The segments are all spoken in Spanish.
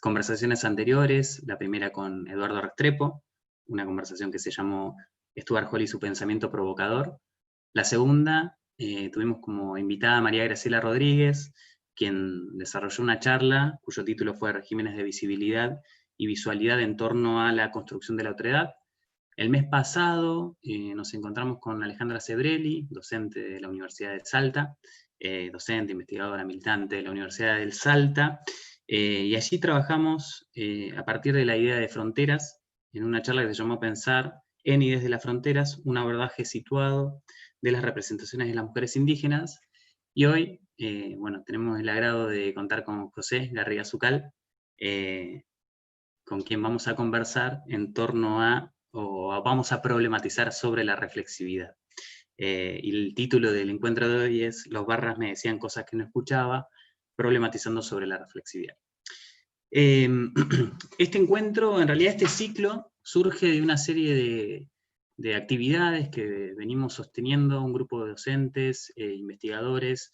Conversaciones anteriores, la primera con Eduardo Restrepo, una conversación que se llamó Stuart Hall y su pensamiento provocador. La segunda, tuvimos como invitada a María Graciela Rodríguez, quien desarrolló una charla cuyo título fue Regímenes de visibilidad y visualidad en torno a la construcción de la otredad. El mes pasado nos encontramos con Alejandra Sebrelli, docente de la Universidad de Salta, docente, investigadora, militante de la Universidad del Salta, y allí trabajamos a partir de la idea de fronteras, en una charla que se llamó Pensar en y desde las fronteras, un abordaje situado de las representaciones de las mujeres indígenas, y hoy, bueno, tenemos el agrado de contar con José Garriga Zucal, con quien vamos a conversar en torno o vamos a problematizar sobre la reflexividad. Y el título del encuentro de hoy es Los barras me decían cosas que no escuchaba, problematizando sobre la reflexividad. Este encuentro, en realidad este ciclo, surge de una serie de actividades que venimos sosteniendo un grupo de docentes, investigadores,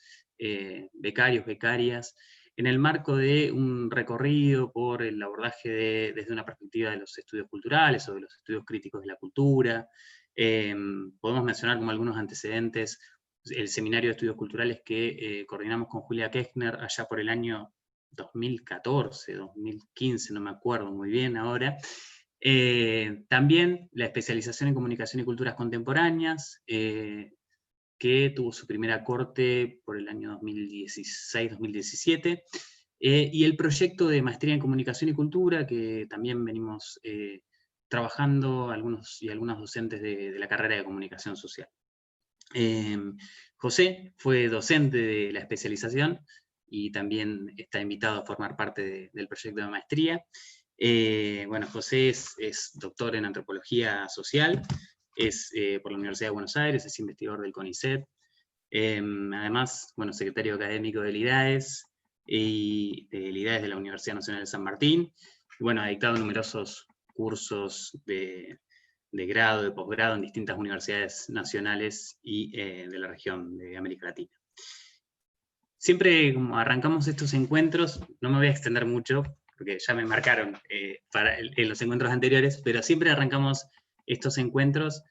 becarios, becarias, en el marco de un recorrido por el abordaje desde una perspectiva de los estudios culturales o de los estudios críticos de la cultura. Podemos mencionar como algunos antecedentes el seminario de estudios culturales que coordinamos con Julia Kechner allá por el año 2014, 2015, no me acuerdo muy bien ahora. También la especialización en comunicación y culturas contemporáneas, que tuvo su primera corte por el año 2016-2017, y el proyecto de maestría en comunicación y cultura, que también venimos trabajando algunos y algunas docentes de la carrera de comunicación social. José fue docente de la especialización y también está invitado a formar parte del proyecto de maestría. Bueno, José es doctor en antropología social, es por la Universidad de Buenos Aires, es investigador del CONICET, además, bueno, secretario académico del IDAES y del IDAES de la Universidad Nacional de San Martín. Y bueno, ha dictado numerosos cursos de grado, de posgrado en distintas universidades nacionales y de la región de América Latina. Siempre como arrancamos estos encuentros, no me voy a extender mucho, porque ya me marcaron en los encuentros anteriores, pero siempre arrancamos estos encuentros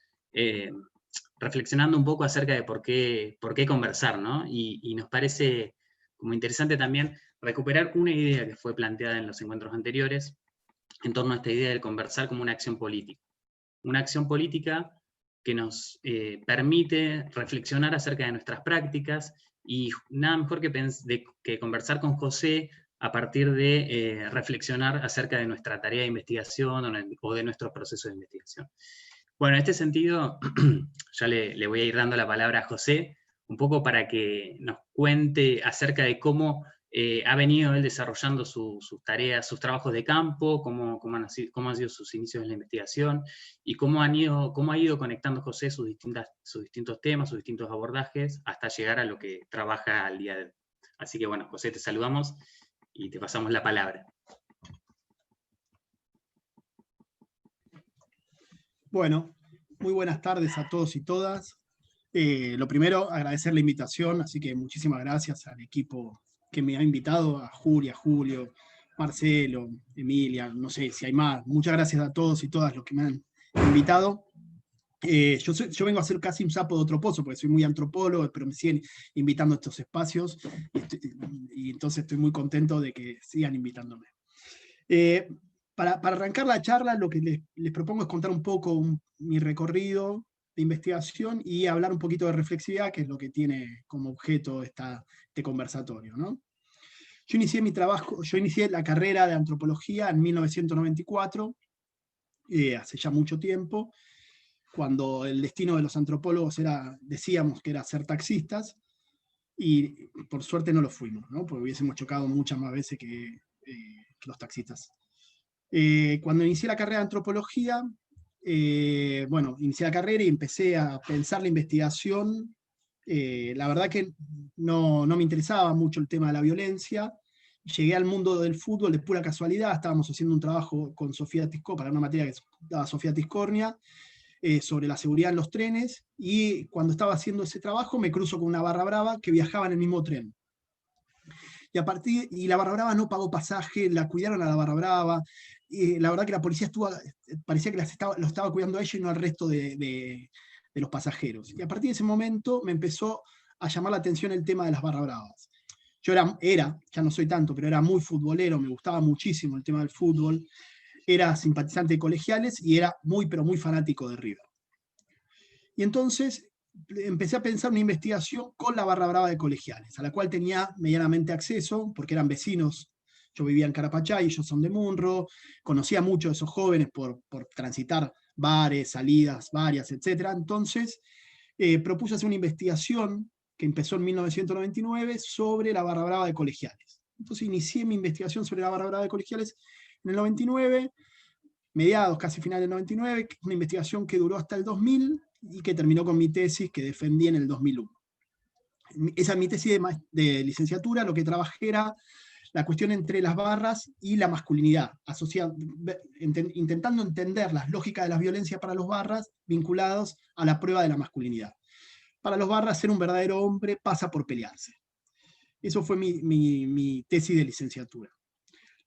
reflexionando un poco acerca de por qué conversar, ¿no? Y nos parece como interesante también recuperar una idea que fue planteada en los encuentros anteriores, en torno a esta idea de conversar como una acción política. Una acción política que nos permite reflexionar acerca de nuestras prácticas, y nada mejor que conversar con José a partir de reflexionar acerca de nuestra tarea de investigación o de nuestros procesos de investigación. Bueno, en este sentido, ya le voy a ir dando la palabra a José, un poco para que nos cuente acerca de cómo ha venido él desarrollando sus tareas, sus trabajos de campo, cómo han sido sus inicios en la investigación, y cómo ha ido conectando José sus distintos temas, sus distintos abordajes, hasta llegar a lo que trabaja al día de hoy. Así que bueno, José, te saludamos y te pasamos la palabra. Bueno, muy buenas tardes a todos y todas. Lo primero, agradecer la invitación, así que muchísimas gracias al equipo que me ha invitado, a Julia, Julio, Marcelo, Emilia, no sé si hay más. Muchas gracias a todos y todas los que me han invitado. Yo vengo a ser casi un sapo de otro pozo, porque soy muy antropólogo, pero me siguen invitando a estos espacios, y entonces estoy muy contento de que sigan invitándome. Para arrancar la charla, lo que les propongo es contar un poco mi recorrido de investigación y hablar un poquito de reflexividad, que es lo que tiene como objeto este conversatorio, ¿no? Yo inicié la carrera de antropología en 1994, hace ya mucho tiempo, cuando el destino de los antropólogos decíamos que era ser taxistas, y por suerte no lo fuimos, ¿no? Porque hubiésemos chocado muchas más veces que los taxistas. Cuando inicié la carrera de antropología, inicié la carrera y empecé a pensar la investigación. La verdad que no me interesaba mucho el tema de la violencia. Llegué al mundo del fútbol de pura casualidad. Estábamos haciendo un trabajo con Sofía Tiscornia, para una materia que daba Sofía Tiscornia, sobre la seguridad en los trenes, y cuando estaba haciendo ese trabajo me cruzo con una barra brava que viajaba en el mismo tren. y la Barra Brava no pagó pasaje, la cuidaron a la Barra Brava, y la verdad que la policía parecía que lo estaba cuidando a ella y no al resto de los pasajeros. Y a partir de ese momento me empezó a llamar la atención el tema de las Barra Bravas. Yo ya no soy tanto, pero era muy futbolero, me gustaba muchísimo el tema del fútbol, era simpatizante de Colegiales y era muy, pero muy fanático de River. Y entonces empecé a pensar una investigación con la Barra Brava de Colegiales, a la cual tenía medianamente acceso, porque eran vecinos. Yo vivía en Carapachay, ellos son de Munro, conocía mucho de esos jóvenes por transitar bares, salidas varias, etc. Entonces propuse hacer una investigación que empezó en 1999 sobre la Barra Brava de Colegiales. Entonces inicié mi investigación sobre la Barra Brava de Colegiales en el 99, mediados, casi finales del 99, una investigación que duró hasta el 2000 y que terminó con mi tesis que defendí en el 2001. Esa es mi tesis de licenciatura, lo que trabajé era la cuestión entre las barras y la masculinidad, intentando entender las lógicas de las violencias para los barras vinculados a la prueba de la masculinidad. Para los barras, ser un verdadero hombre pasa por pelearse. Eso fue mi tesis de licenciatura.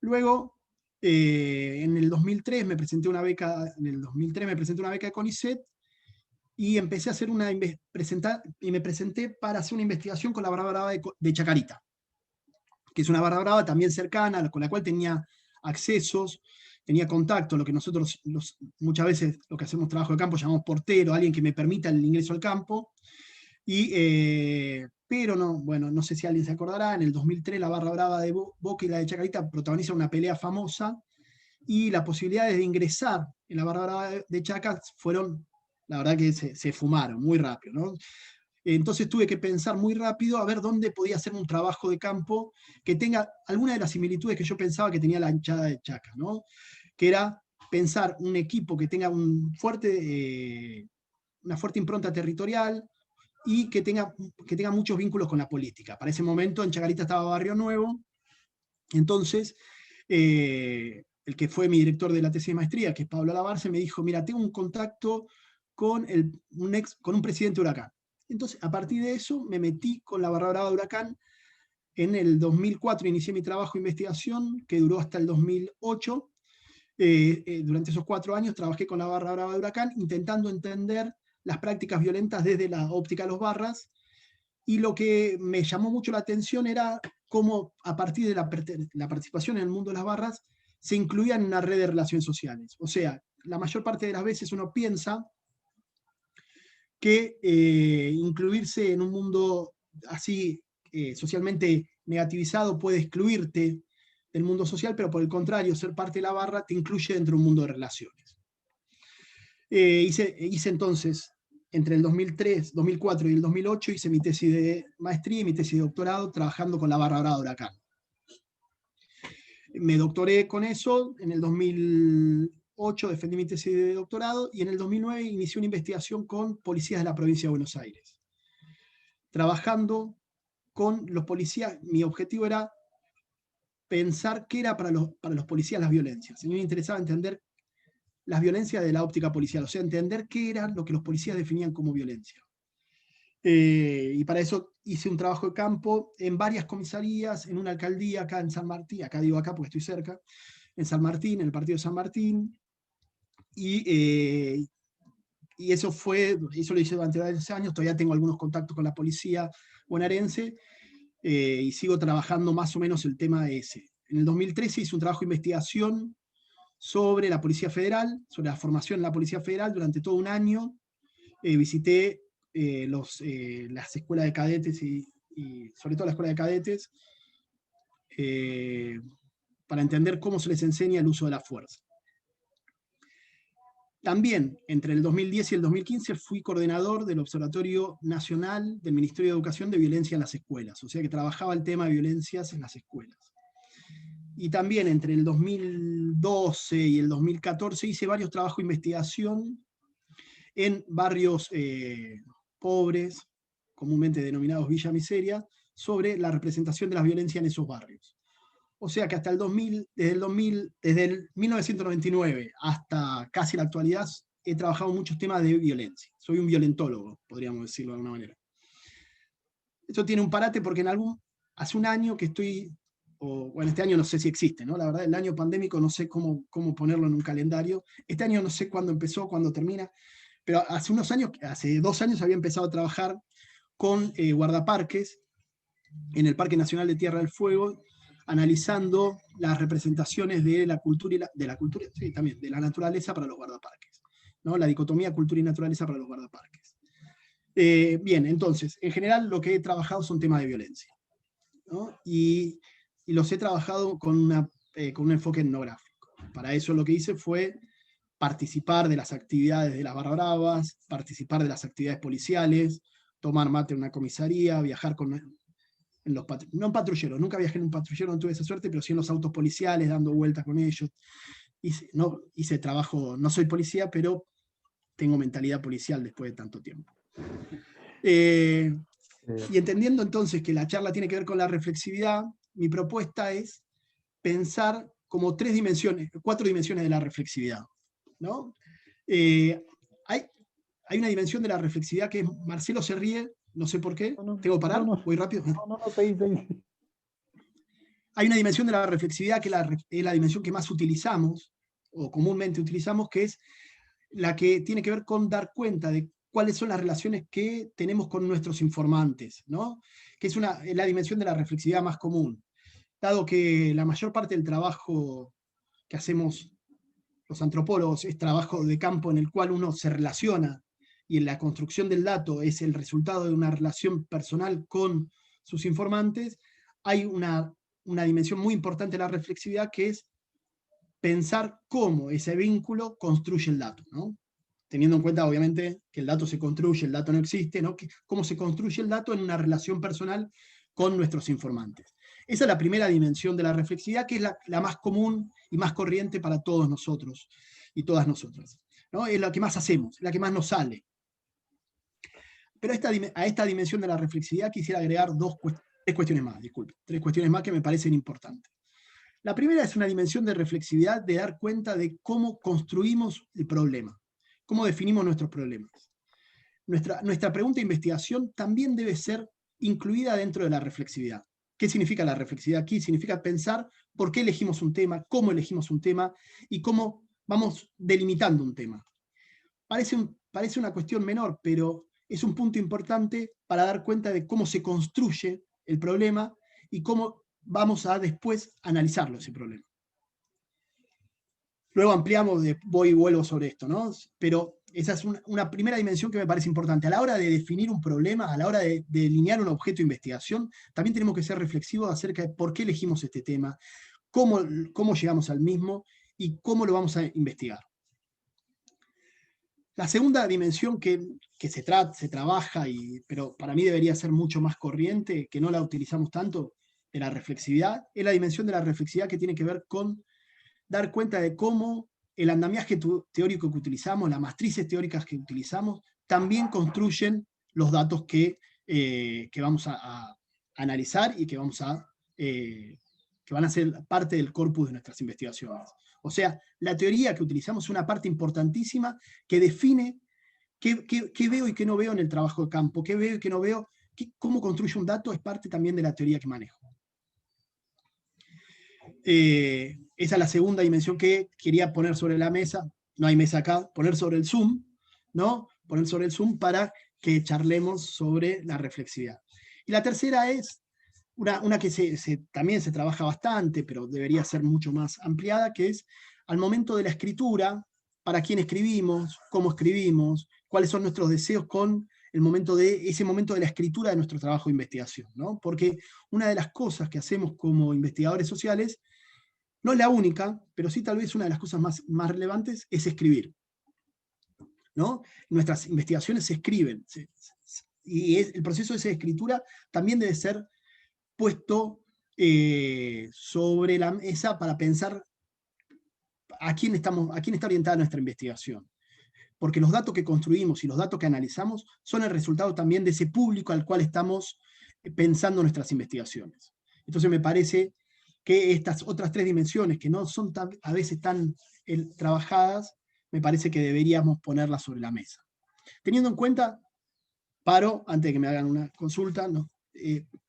Luego, en el 2003 me presenté una beca de CONICET y empecé a hacer me presenté para hacer una investigación con la Barra Brava de Chacarita, que es una Barra Brava también cercana, con la cual tenía accesos, tenía contacto, lo que nosotros muchas veces lo que hacemos trabajo de campo llamamos portero, alguien que me permita el ingreso al campo. Pero no sé si alguien se acordará, en el 2003 la Barra Brava de Boca y la de Chacarita protagonizan una pelea famosa, y las posibilidades de ingresar en la Barra Brava de Chaca fueron, la verdad que se fumaron muy rápido, ¿no? Entonces tuve que pensar muy rápido a ver dónde podía hacer un trabajo de campo que tenga alguna de las similitudes que yo pensaba que tenía la hinchada de Chaca, ¿no? Que era pensar un equipo que tenga una fuerte impronta territorial y que tenga muchos vínculos con la política. Para ese momento en Chacarita estaba Barrio Nuevo, entonces el que fue mi director de la tesis de maestría, que es Pablo Alabarce, me dijo, mira, tengo un contacto con un presidente de Huracán. Entonces, a partir de eso, me metí con la Barra Brava de Huracán. En el 2004 inicié mi trabajo de investigación, que duró hasta el 2008. Durante esos 4 años trabajé con la Barra Brava de Huracán, intentando entender las prácticas violentas desde la óptica de los barras, y lo que me llamó mucho la atención era cómo a partir de la participación en el mundo de las barras se incluían en una red de relaciones sociales. O sea, la mayor parte de las veces uno piensa que incluirse en un mundo así socialmente negativizado puede excluirte del mundo social, pero por el contrario, ser parte de la barra te incluye dentro de un mundo de relaciones. Hice entonces, entre el 2003, 2004 y el 2008, hice mi tesis de maestría y mi tesis de doctorado trabajando con la Barra Brava de Huracán. Me doctoré con eso, en el 2008 defendí mi tesis de doctorado y en el 2009 inicié una investigación con policías de la provincia de Buenos Aires. Trabajando con los policías, mi objetivo era pensar qué era para los policías las violencias. A mí me interesaba entender las violencias de la óptica policial, o sea, entender qué era lo que los policías definían como violencia. Y para eso hice un trabajo de campo en varias comisarías, en una alcaldía acá en San Martín, acá digo acá porque estoy cerca, en San Martín, en el partido de San Martín, y eso lo hice durante varios años. Todavía tengo algunos contactos con la policía bonaerense, y sigo trabajando más o menos el tema ese. En el 2013 hice un trabajo de investigación sobre la Policía Federal, sobre la formación en la Policía Federal durante todo un año. Visité las escuelas de cadetes y sobre todo la escuela de cadetes, para entender cómo se les enseña el uso de la fuerza. También, entre el 2010 y el 2015, fui coordinador del Observatorio Nacional del Ministerio de Educación de Violencia en las Escuelas, o sea que trabajaba el tema de violencias en las escuelas. Y también entre el 2012 y el 2014 hice varios trabajos de investigación en barrios pobres, comúnmente denominados Villa Miseria, sobre la representación de la violencia en esos barrios. O sea que hasta desde el 1999 hasta casi la actualidad, he trabajado muchos temas de violencia. Soy un violentólogo, podríamos decirlo de alguna manera. Esto tiene un parate porque hace un año que estoy bueno, este año no sé si existe, ¿no? La verdad, el año pandémico no sé cómo ponerlo en un calendario. Este año no sé cuándo empezó, cuándo termina, pero hace 2 años había empezado a trabajar con guardaparques en el Parque Nacional de Tierra del Fuego, analizando las representaciones de la cultura sí, también, de la naturaleza para los guardaparques, ¿no? La dicotomía cultura y naturaleza para los guardaparques. Bien, entonces, en general lo que he trabajado son temas de violencia, ¿no? Y los he trabajado con un enfoque etnográfico. Para eso lo que hice fue participar de las actividades de las barra bravas, participar de las actividades policiales, tomar mate en una comisaría, viajar no en patrulleros, nunca viajé en un patrullero, no tuve esa suerte, pero sí en los autos policiales, dando vueltas con ellos. Hice trabajo, no soy policía, pero tengo mentalidad policial después de tanto tiempo. Y entendiendo entonces que la charla tiene que ver con la reflexividad, mi propuesta es pensar como 4 dimensiones de la reflexividad, ¿no? Hay una dimensión de la reflexividad que es, Marcelo se ríe, no sé por qué, ¿tengo que parar? ¿Voy rápido? No, seguí. Hay una dimensión de la reflexividad que es la dimensión que más utilizamos, o comúnmente utilizamos, que es la que tiene que ver con dar cuenta de cuáles son las relaciones que tenemos con nuestros informantes, ¿no? Que es la dimensión de la reflexividad más común. Dado que la mayor parte del trabajo que hacemos los antropólogos es trabajo de campo en el cual uno se relaciona y en la construcción del dato es el resultado de una relación personal con sus informantes, hay una dimensión muy importante de la reflexividad que es pensar cómo ese vínculo construye el dato, ¿no? Teniendo en cuenta, obviamente, que el dato se construye, el dato no existe, ¿no? Cómo se construye el dato en una relación personal con nuestros informantes. Esa es la primera dimensión de la reflexividad, que es la más común y más corriente para todos nosotros y todas nosotras, ¿no? Es la que más hacemos, la que más nos sale. Pero a esta dimensión de la reflexividad quisiera agregar 3 cuestiones más, disculpe, 3 cuestiones más que me parecen importantes. La primera es una dimensión de reflexividad de dar cuenta de cómo construimos el problema, cómo definimos nuestros problemas. Nuestra pregunta de investigación también debe ser incluida dentro de la reflexividad. ¿Qué significa la reflexividad aquí? Significa pensar por qué elegimos un tema, cómo elegimos un tema y cómo vamos delimitando un tema. Parece una cuestión menor, pero es un punto importante para dar cuenta de cómo se construye el problema y cómo vamos a después analizarlo ese problema. Luego ampliamos, voy y vuelvo sobre esto, ¿no? Pero esa es una primera dimensión que me parece importante. A la hora de definir un problema, a la hora de delinear un objeto de investigación, también tenemos que ser reflexivos acerca de por qué elegimos este tema, cómo llegamos al mismo y cómo lo vamos a investigar. La segunda dimensión que se trabaja, pero para mí debería ser mucho más corriente, que no la utilizamos tanto, de la reflexividad, es la dimensión de la reflexividad que tiene que ver con dar cuenta de cómo el andamiaje teórico que utilizamos, las matrices teóricas que utilizamos, también construyen los datos que vamos a analizar y que van a ser parte del corpus de nuestras investigaciones. O sea, la teoría que utilizamos es una parte importantísima que define qué veo y qué no veo en el trabajo de campo, qué veo y qué no veo, cómo construye un dato es parte también de la teoría que manejo. Esa es la segunda dimensión que quería poner sobre la mesa, no hay mesa acá, poner sobre el Zoom, ¿no? Poner sobre el Zoom para que charlemos sobre la reflexividad. Y la tercera es una que también se trabaja bastante, pero debería ser mucho más ampliada, que es al momento de la escritura, para quién escribimos, cómo escribimos, cuáles son nuestros deseos con ese momento de la escritura de nuestro trabajo de investigación, ¿no? Porque una de las cosas que hacemos como investigadores sociales, no es la única, pero sí tal vez una de las cosas más relevantes, es escribir, ¿no? Nuestras investigaciones se escriben, y el proceso de esa escritura también debe ser puesto sobre la mesa para pensar a quién está orientada nuestra investigación. Porque los datos que construimos y los datos que analizamos son el resultado también de ese público al cual estamos pensando nuestras investigaciones. Entonces me parece que estas otras 3 dimensiones, que no son a veces tan trabajadas, me parece que deberíamos ponerlas sobre la mesa. Teniendo en cuenta, antes de que me hagan una consulta, ¿no?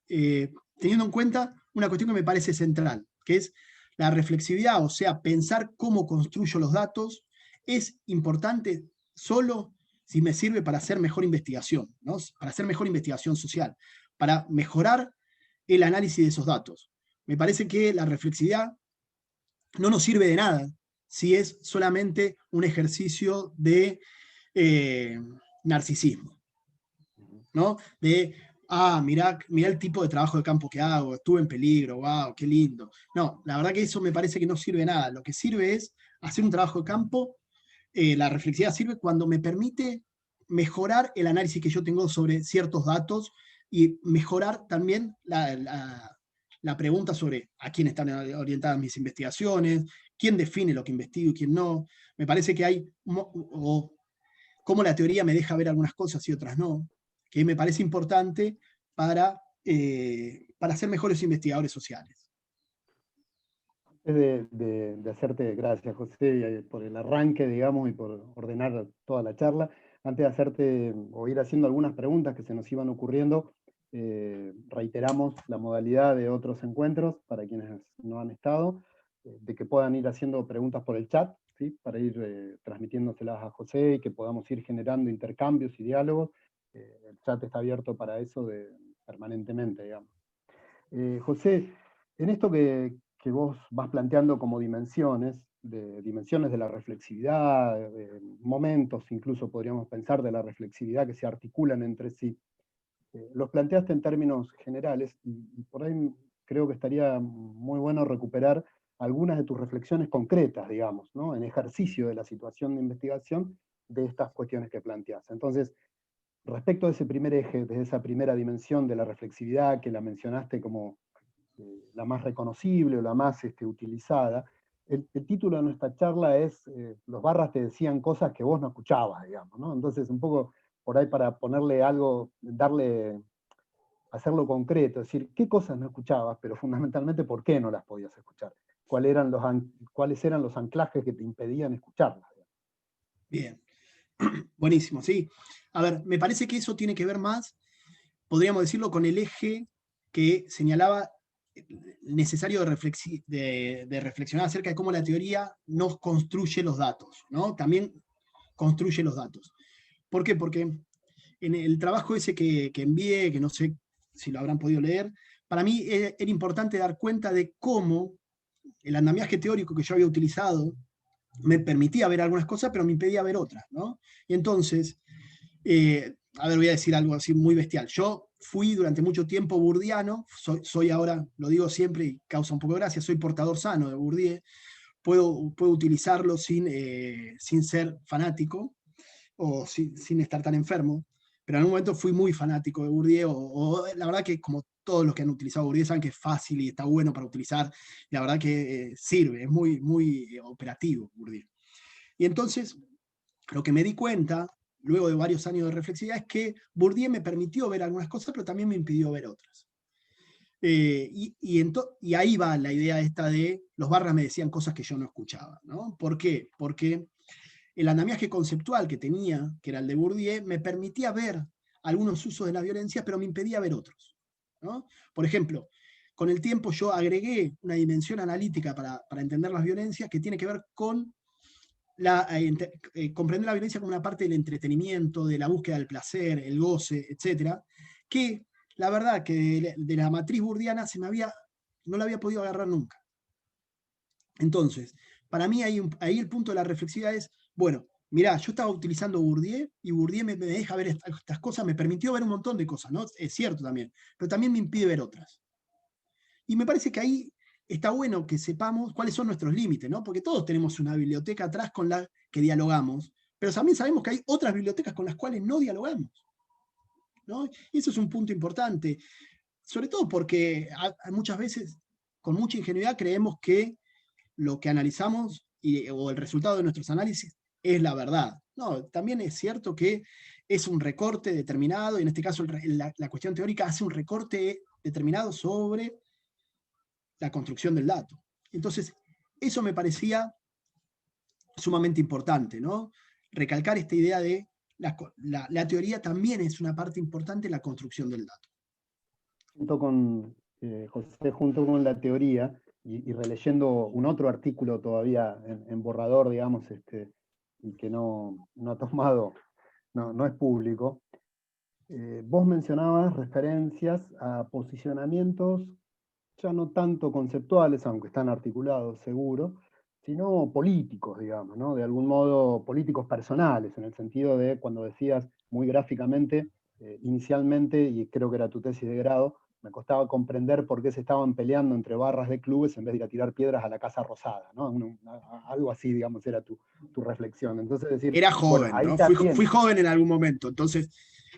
Teniendo en cuenta una cuestión que me parece central, que es la reflexividad, o sea, pensar cómo construyo los datos, es importante solo si me sirve para hacer mejor investigación, ¿no? Para hacer mejor investigación social, para mejorar el análisis de esos datos. Me parece que la reflexividad no nos sirve de nada si es solamente un ejercicio de narcisismo, ¿no? De, mirá el tipo de trabajo de campo que hago, estuve en peligro, wow, qué lindo. No, la verdad que eso me parece que no sirve de nada. Lo que sirve es hacer un trabajo de campo. La reflexividad sirve cuando me permite mejorar el análisis que yo tengo sobre ciertos datos y mejorar también la pregunta sobre a quién están orientadas mis investigaciones, quién define lo que investigo y quién no. Me parece que hay, o cómo la teoría me deja ver algunas cosas y otras no, que me parece importante para ser mejores investigadores sociales. De hacerte, gracias José, por el arranque, digamos, y por ordenar toda la charla. Antes de hacerte o ir haciendo algunas preguntas que se nos iban ocurriendo, reiteramos la modalidad de otros encuentros para quienes no han estado, de que puedan ir haciendo preguntas por el chat, ¿sí? Para ir transmitiéndoselas a José y que podamos ir generando intercambios y diálogos. El chat está abierto para eso permanentemente, digamos. José, en esto que vos vas planteando como dimensiones de la reflexividad, momentos incluso podríamos pensar de la reflexividad que se articulan entre sí, los planteaste en términos generales y por ahí creo que estaría muy bueno recuperar algunas de tus reflexiones concretas, digamos, ¿no? En ejercicio de la situación de investigación de estas cuestiones que planteas. Entonces, respecto a ese primer eje, de esa primera dimensión de la reflexividad que la mencionaste como la más reconocible o la más utilizada, el título de nuestra charla es Los barras te decían cosas que vos no escuchabas, digamos, ¿no? Entonces, un poco por ahí para ponerle algo, hacerlo concreto, es decir, qué cosas no escuchabas, pero fundamentalmente por qué no las podías escuchar. ¿Cuáles eran los anclajes que te impedían escucharlas? Bien, buenísimo, sí. A ver, me parece que eso tiene que ver más, podríamos decirlo, con el eje que señalaba necesario de reflexionar acerca de cómo la teoría nos construye los datos, ¿no? También construye los datos. ¿Por qué? Porque en el trabajo ese que envié, que no sé si lo habrán podido leer, para mí era importante dar cuenta de cómo el andamiaje teórico que yo había utilizado me permitía ver algunas cosas, pero me impedía ver otras, ¿no? Y entonces, a ver, voy a decir algo así muy bestial. Yo fui durante mucho tiempo bourdiano, soy ahora, lo digo siempre y causa un poco de gracia, soy portador sano de Bourdieu, puedo utilizarlo sin ser fanático o sin estar tan enfermo, pero en un momento fui muy fanático de Bourdieu, la verdad que como todos los que han utilizado Bourdieu saben que es fácil y está bueno para utilizar, la verdad que sirve, es muy, muy operativo Bourdieu. Y entonces, lo que me di cuenta, luego de varios años de reflexividad, es que Bourdieu me permitió ver algunas cosas, pero también me impidió ver otras. Y ahí va la idea esta de los barras me decían cosas que yo no escuchaba, ¿no? ¿Por qué? Porque el andamiaje conceptual que tenía, que era el de Bourdieu, me permitía ver algunos usos de la violencia, pero me impedía ver otros, ¿no? Por ejemplo, con el tiempo yo agregué una dimensión analítica para entender las violencias que tiene que ver con comprender la violencia como una parte del entretenimiento, de la búsqueda del placer, el goce, etc., que la verdad que de la matriz bourdiana no la había podido agarrar nunca. Entonces, para mí ahí el punto de la reflexividad es, bueno, mirá, yo estaba utilizando Bourdieu y Bourdieu me deja ver estas cosas, me permitió ver un montón de cosas, ¿no? Es cierto también, pero también me impide ver otras. Y me parece que ahí está bueno que sepamos cuáles son nuestros límites, ¿no? Porque todos tenemos una biblioteca atrás con la que dialogamos, pero también sabemos que hay otras bibliotecas con las cuales no dialogamos, ¿no? Y eso es un punto importante, sobre todo porque muchas veces, con mucha ingenuidad, creemos que lo que analizamos o el resultado de nuestros análisis es la verdad. No, también es cierto que es un recorte determinado, y en este caso la cuestión teórica hace un recorte determinado sobre la construcción del dato. Entonces, eso me parecía sumamente importante, ¿no? Recalcar esta idea de la teoría también es una parte importante en la construcción del dato. Junto con José, junto con la teoría, y releyendo un otro artículo todavía en borrador, digamos, y que no ha tomado, no es público, vos mencionabas referencias a posicionamientos ya no tanto conceptuales, aunque están articulados seguro, sino políticos, digamos, ¿no? De algún modo políticos personales, en el sentido de cuando decías muy gráficamente, inicialmente, y creo que era tu tesis de grado, me costaba comprender por qué se estaban peleando entre barras de clubes en vez de ir a tirar piedras a la Casa Rosada, ¿no? Algo así, digamos, era tu reflexión. Entonces decir, Era bueno, joven, ahí ¿no? Fui también. joven en algún momento, entonces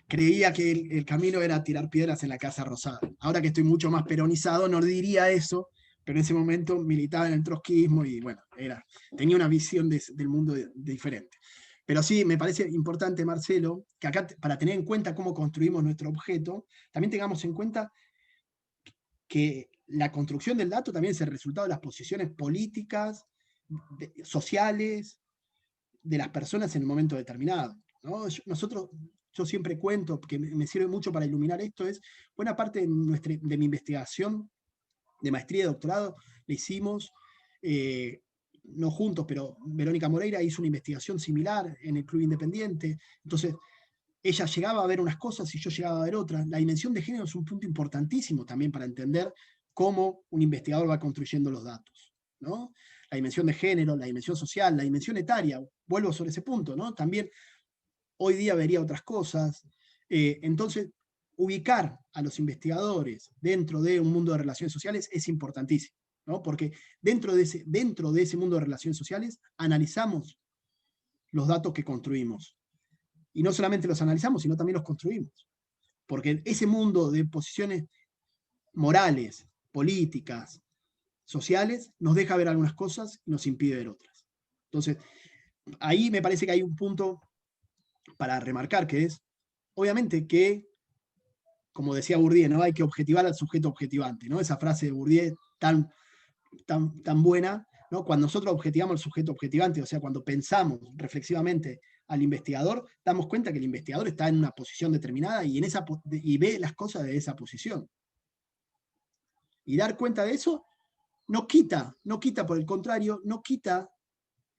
creía que el camino era tirar piedras en la Casa Rosada. Ahora que estoy mucho más peronizado, no diría eso, pero en ese momento militaba en el trotskismo y bueno, tenía una visión del mundo diferente. Pero sí, me parece importante, Marcelo, que acá, para tener en cuenta cómo construimos nuestro objeto, también tengamos en cuenta que la construcción del dato también es el resultado de las posiciones políticas, sociales, de las personas en un momento determinado, ¿no? Yo siempre cuento, que me sirve mucho para iluminar esto, es buena parte de mi investigación de maestría y doctorado la hicimos, no juntos, pero Verónica Moreira hizo una investigación similar en el Club Independiente, entonces ella llegaba a ver unas cosas y yo llegaba a ver otras. La dimensión de género es un punto importantísimo también para entender cómo un investigador va construyendo los datos, ¿no? La dimensión de género, la dimensión social, la dimensión etaria, vuelvo sobre ese punto, ¿no? También hoy día vería otras cosas. Entonces, ubicar a los investigadores dentro de un mundo de relaciones sociales es importantísimo, ¿no? Porque dentro de ese mundo de relaciones sociales analizamos los datos que construimos. Y no solamente los analizamos, sino también los construimos. Porque ese mundo de posiciones morales, políticas, sociales, nos deja ver algunas cosas y nos impide ver otras. Entonces, ahí me parece que hay un punto para remarcar, que es, obviamente que, como decía Bourdieu, ¿no? Hay que objetivar al sujeto objetivante, ¿no? Esa frase de Bourdieu tan buena, ¿no? Cuando nosotros objetivamos al sujeto objetivante, o sea, cuando pensamos reflexivamente al investigador, damos cuenta que el investigador está en una posición determinada y ve las cosas de esa posición. Y dar cuenta de eso no quita, por el contrario, no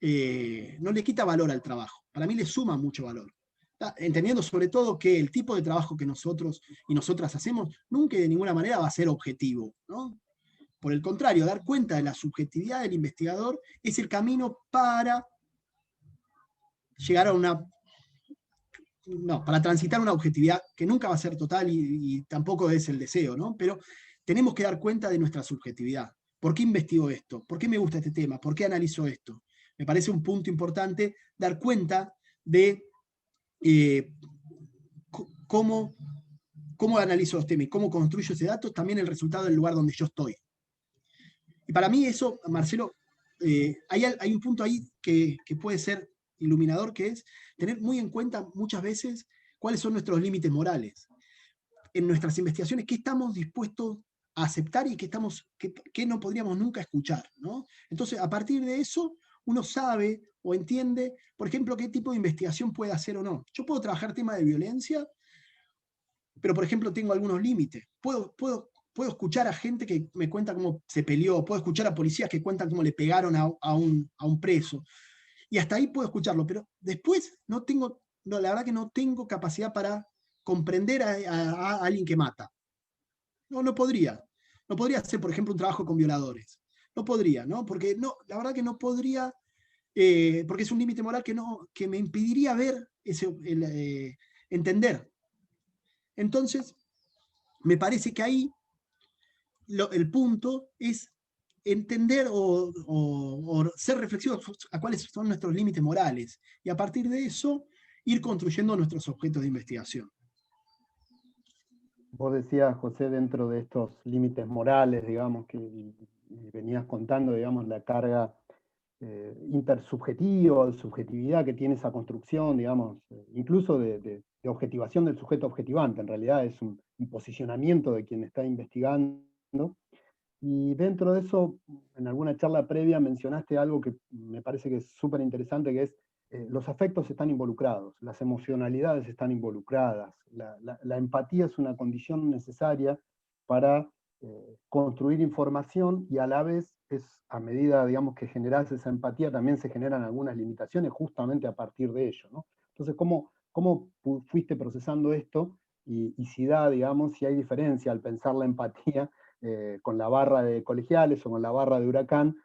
le quita valor al trabajo. Para mí le suma mucho valor. Entendiendo sobre todo que el tipo de trabajo que nosotros y nosotras hacemos nunca de ninguna manera va a ser objetivo, ¿no? Por el contrario, dar cuenta de la subjetividad del investigador es el camino para llegar a para transitar una objetividad que nunca va a ser total y tampoco es el deseo, ¿no? Pero tenemos que dar cuenta de nuestra subjetividad. ¿Por qué investigo esto? ¿Por qué me gusta este tema? ¿Por qué analizo esto? Me parece un punto importante dar cuenta de cómo analizo los temas y cómo construyo ese dato, también el resultado del lugar donde yo estoy. Y para mí eso, Marcelo, hay un punto ahí que puede ser iluminador, que es tener muy en cuenta muchas veces cuáles son nuestros límites morales. En nuestras investigaciones, qué estamos dispuestos a aceptar y qué no podríamos nunca escuchar, ¿no? Entonces, a partir de eso, uno sabe o entiende, por ejemplo, qué tipo de investigación puede hacer o no. Yo puedo trabajar temas de violencia, pero, por ejemplo, tengo algunos límites. Puedo escuchar a gente que me cuenta cómo se peleó, puedo escuchar a policías que cuentan cómo le pegaron a un preso, y hasta ahí puedo escucharlo, pero después la verdad que no tengo capacidad para comprender a alguien que mata. No podría. No podría hacer, por ejemplo, un trabajo con violadores. No podría, ¿no? Porque la verdad que no podría, porque es un límite moral que me impediría ver, entender. Entonces, me parece que ahí el punto es entender o ser reflexivos a cuáles son nuestros límites morales y a partir de eso ir construyendo nuestros objetos de investigación. Vos decías, José, dentro de estos límites morales, digamos, que venías contando, digamos, la carga intersubjetiva, de subjetividad que tiene esa construcción, digamos, incluso de objetivación del sujeto objetivante. En realidad es un posicionamiento de quien está investigando. Y dentro de eso, en alguna charla previa mencionaste algo que me parece que es súper interesante, que es los afectos están involucrados, las emocionalidades están involucradas, la empatía es una condición necesaria para construir información, y a la vez, a medida, digamos, que generás esa empatía, también se generan algunas limitaciones justamente a partir de ello, ¿no? Entonces, ¿cómo fuiste procesando esto? Y si digamos, si hay diferencia al pensar la empatía con la barra de colegiales o con la barra de Huracán,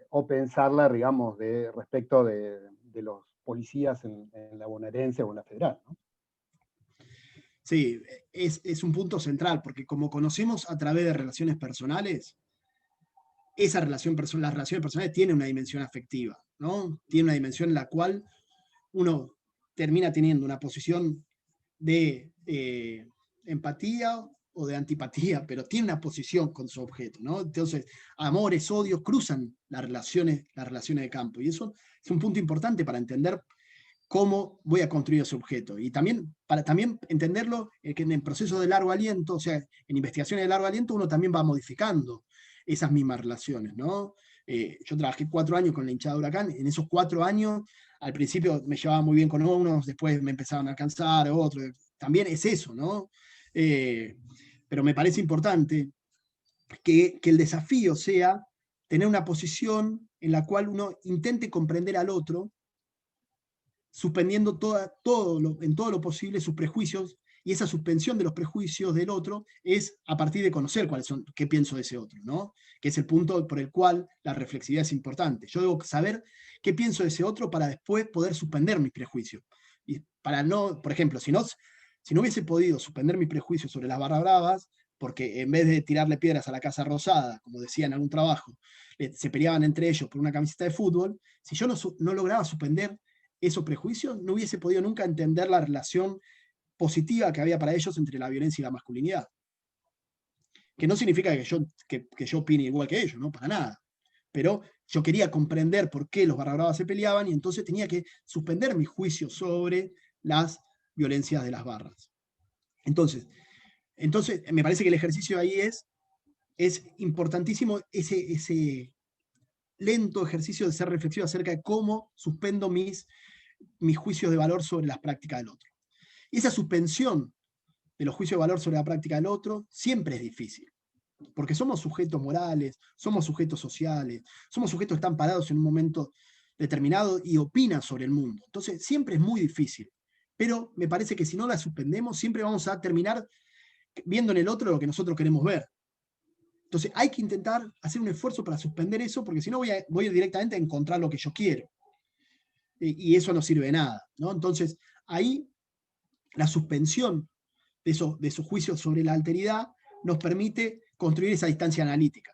o pensarla, digamos, respecto de los policías en la bonaerense o en la federal, ¿no? Sí, es un punto central, porque como conocemos a través de relaciones personales, las relaciones personales tienen una dimensión afectiva, ¿no? Tiene una dimensión en la cual uno termina teniendo una posición de empatía o de antipatía, pero tiene una posición con su objeto, ¿no? Entonces, amores, odios cruzan las relaciones de campo, y eso es un punto importante para entender cómo voy a construir ese objeto. Y también, para también entenderlo, que en el proceso de largo aliento, o sea, en investigaciones de largo aliento, uno también va modificando esas mismas relaciones, ¿no? Yo trabajé 4 años con la hinchada de Huracán. En esos 4 años, al principio me llevaba muy bien con unos, después me empezaban a alcanzar otros. También es eso, ¿no? Pero me parece importante que el desafío sea tener una posición en la cual uno intente comprender al otro, suspendiendo en todo lo posible sus prejuicios, y esa suspensión de los prejuicios del otro es a partir de conocer qué pienso de ese otro, ¿no? Que es el punto por el cual la reflexividad es importante. Yo debo saber qué pienso de ese otro para después poder suspender mis prejuicios. Y para no, por ejemplo, si no hubiese podido suspender mis prejuicios sobre las barras bravas, porque en vez de tirarle piedras a la Casa Rosada, como decía en algún trabajo, se peleaban entre ellos por una camiseta de fútbol, si yo no lograba suspender esos prejuicios, no hubiese podido nunca entender la relación positiva que había para ellos entre la violencia y la masculinidad. Que no significa que yo opine igual que ellos, ¿no? Para nada. Pero yo quería comprender por qué los barra bravas se peleaban, y entonces tenía que suspender mi juicio sobre las violencias de las barras. Entonces me parece que el ejercicio ahí es importantísimo, ese lento ejercicio de ser reflexivo acerca de cómo suspendo mis juicios de valor sobre las prácticas del otro. Y esa suspensión de los juicios de valor sobre la práctica del otro siempre es difícil, porque somos sujetos morales, somos sujetos sociales, somos sujetos que están parados en un momento determinado y opinan sobre el mundo. Entonces siempre es muy difícil, pero me parece que si no la suspendemos, siempre vamos a terminar viendo en el otro lo que nosotros queremos ver. Entonces hay que intentar hacer un esfuerzo para suspender eso, porque si no voy directamente a encontrar lo que yo quiero. Y eso no sirve de nada, ¿no? Entonces ahí la suspensión de esos juicios sobre la alteridad nos permite construir esa distancia analítica,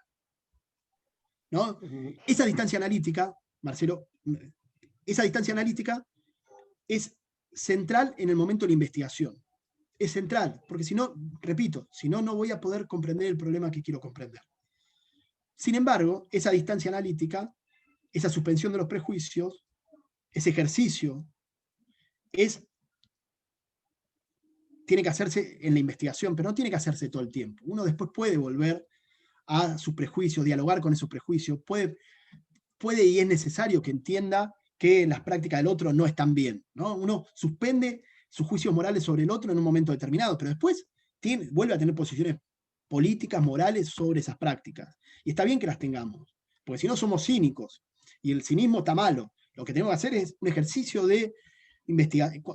¿no? Esa distancia analítica, Marcelo, esa distancia analítica es central en el momento de la investigación. Es central, porque si no, repito, si no, no voy a poder comprender el problema que quiero comprender. Sin embargo, esa distancia analítica, esa suspensión de los prejuicios, ese ejercicio, tiene que hacerse en la investigación, pero no tiene que hacerse todo el tiempo. Uno después puede volver a sus prejuicios, dialogar con esos prejuicios, puede y es necesario que entienda que las prácticas del otro no están bien, ¿no? Uno suspende sus juicios morales sobre el otro en un momento determinado, pero después vuelve a tener posiciones políticas, morales sobre esas prácticas. Y está bien que las tengamos, porque si no somos cínicos, y el cinismo está malo. Lo que tenemos que hacer es un ejercicio de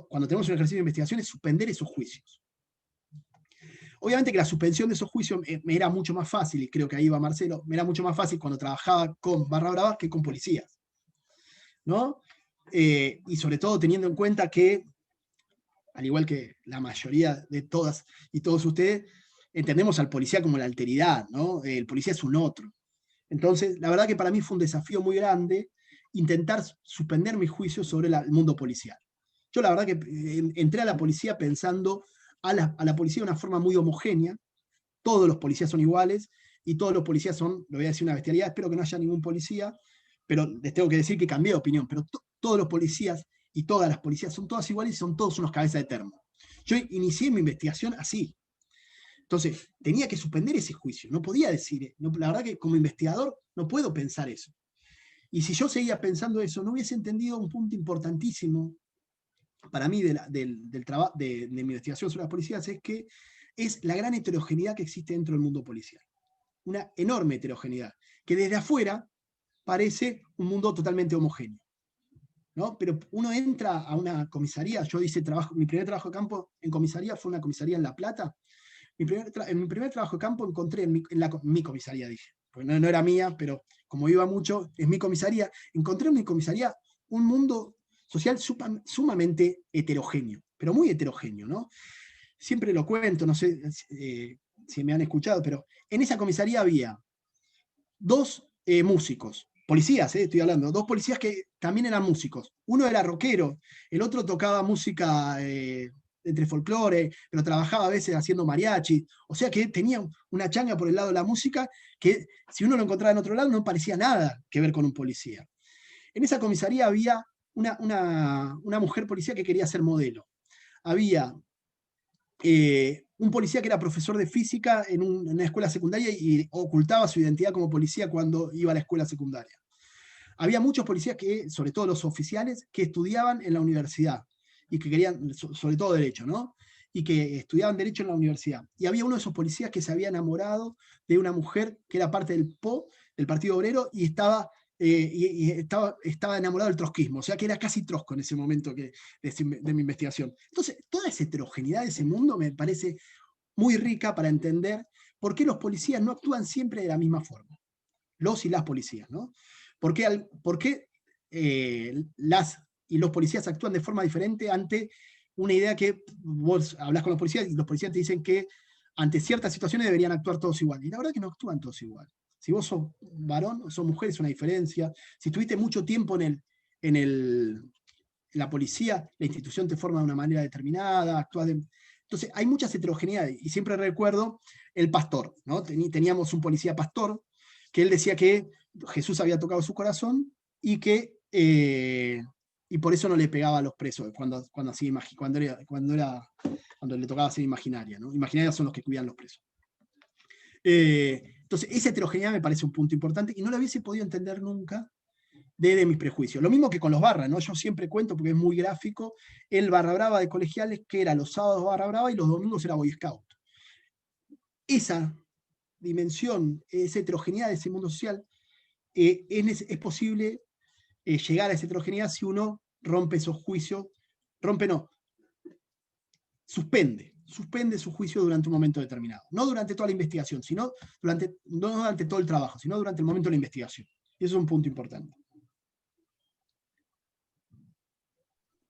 cuando tenemos un ejercicio de investigación, es suspender esos juicios. Obviamente que la suspensión de esos juicios me era mucho más fácil, y creo que ahí va Marcelo, me era mucho más fácil cuando trabajaba con barra bravas que con policías, ¿no? Y sobre todo teniendo en cuenta que, al igual que la mayoría de todas y todos ustedes, entendemos al policía como la alteridad, ¿no? El policía es un otro. Entonces, la verdad que para mí fue un desafío muy grande intentar suspender mis juicios sobre el mundo policial. Yo la verdad que entré a la policía pensando a la policía de una forma muy homogénea. Todos los policías son iguales y todos los policías son, lo voy a decir una bestialidad, espero que no haya ningún policía, pero les tengo que decir que cambié de opinión, pero todos los policías y todas las policías son todas iguales y son todos unos cabezas de termo. Yo inicié mi investigación así. Entonces, tenía que suspender ese juicio, no podía decir, la verdad que como investigador no puedo pensar eso. Y si yo seguía pensando eso, no hubiese entendido un punto importantísimo para mí de mi investigación sobre las policías, es que es la gran heterogeneidad que existe dentro del mundo policial. una enorme heterogeneidad, que desde afuera parece un mundo totalmente homogéneo, ¿no? Pero uno entra a una comisaría, yo hice mi primer trabajo de campo en comisaría fue una comisaría en La Plata. En mi primer trabajo de campo encontré en mi comisaría, dije, porque no era mía, pero como iba mucho, es mi comisaría, encontré en mi comisaría un mundo social sumamente heterogéneo, pero muy heterogéneo, ¿no? Siempre lo cuento, no sé si me han escuchado, pero en esa comisaría había dos músicos, policías, estoy hablando, dos policías que también eran músicos. Uno era rockero, el otro tocaba música entre folclore, pero trabajaba a veces haciendo mariachi. O sea que tenía una changa por el lado de la música que si uno lo encontraba en otro lado no parecía nada que ver con un policía. En esa comisaría había una mujer policía que quería ser modelo. Había un policía que era profesor de física en una escuela secundaria y ocultaba su identidad como policía cuando iba a la escuela secundaria. Había muchos policías que, sobre todo los oficiales, que estudiaban en la universidad y que querían, sobre todo derecho, ¿no? Y que estudiaban derecho en la universidad. Y había uno de esos policías que se había enamorado de una mujer que era parte del PO, del Partido Obrero, y estaba enamorado del trotskismo, o sea que era casi trotsko en ese momento de mi investigación. Entonces, toda esa heterogeneidad de ese mundo me parece muy rica para entender por qué los policías no actúan siempre de la misma forma. Los y las policías, ¿no? ¿Por qué las y los policías actúan de forma diferente ante una idea que vos hablas con los policías y los policías te dicen que ante ciertas situaciones deberían actuar todos igual? Y la verdad es que no actúan todos igual. Si vos sos varón o sos mujer es una diferencia. Si estuviste mucho tiempo en la policía, la institución te forma de una manera determinada, actúas de... Entonces, hay muchas heterogeneidades. Y siempre recuerdo el pastor, ¿no? Teníamos un policía pastor que él decía que Jesús había tocado su corazón y que y por eso no le pegaba a los presos cuando le tocaba ser imaginaria, ¿no? Imaginarias son los que cuidan los presos. Entonces, esa heterogeneidad me parece un punto importante y no la hubiese podido entender nunca desde mis prejuicios. Lo mismo que con los barras, ¿no? Yo siempre cuento, porque es muy gráfico, el barra brava de colegiales, que era los sábados barra brava y los domingos era Boy Scout. Esa dimensión, esa heterogeneidad de ese mundo social, es posible llegar a esa heterogeneidad si uno rompe esos juicios, suspende su juicio durante un momento determinado. No durante toda la investigación, no durante todo el trabajo, sino durante el momento de la investigación. Y eso es un punto importante.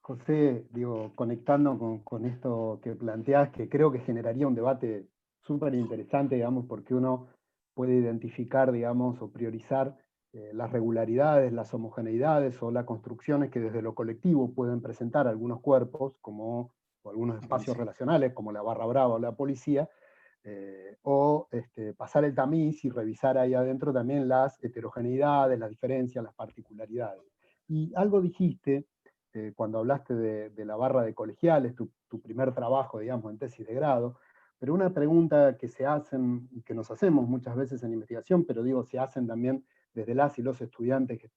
José, digo, conectando con esto que planteás, que creo que generaría un debate súper interesante, digamos, porque uno puede identificar, digamos, o priorizar las regularidades, las homogeneidades o las construcciones que desde lo colectivo pueden presentar algunos cuerpos, o algunos espacios relacionales, como la barra brava o la policía, o pasar el tamiz y revisar ahí adentro también las heterogeneidades, las diferencias, las particularidades. Y algo dijiste cuando hablaste de la barra de colegiales, tu primer trabajo, digamos, en tesis de grado, pero una pregunta que que nos hacemos muchas veces en investigación, pero digo, se hacen también desde las y los estudiantes que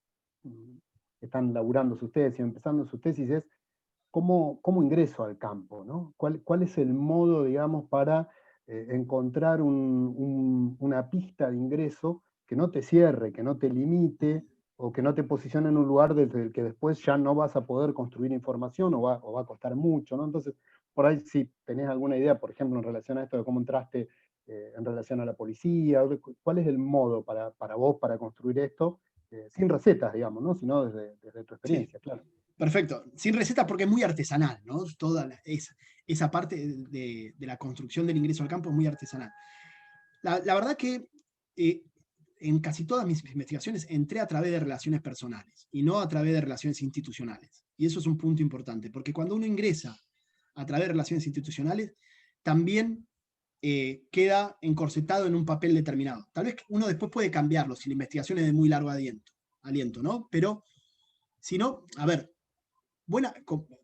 están laburando sus tesis y empezando sus tesis, es ¿cómo ingreso al campo? ¿No? ¿Cuál es el modo, digamos, para encontrar una pista de ingreso que no te cierre, que no te limite, o que no te posicione en un lugar desde el que después ya no vas a poder construir información o va a costar mucho, ¿no? Entonces, por ahí si tenés alguna idea, por ejemplo, en relación a esto de cómo entraste en relación a la policía, ¿cuál es el modo para vos para construir esto? Sin recetas, digamos, ¿no? Sino desde tu experiencia, sí. Claro. Perfecto. Sin recetas porque es muy artesanal, ¿no? Toda esa parte de la construcción del ingreso al campo es muy artesanal. La verdad que en casi todas mis investigaciones entré a través de relaciones personales y no a través de relaciones institucionales. Y eso es un punto importante, porque cuando uno ingresa a través de relaciones institucionales, también queda encorsetado en un papel determinado. Tal vez uno después puede cambiarlo si la investigación es de muy largo aliento, ¿no? Pero, si no, a ver,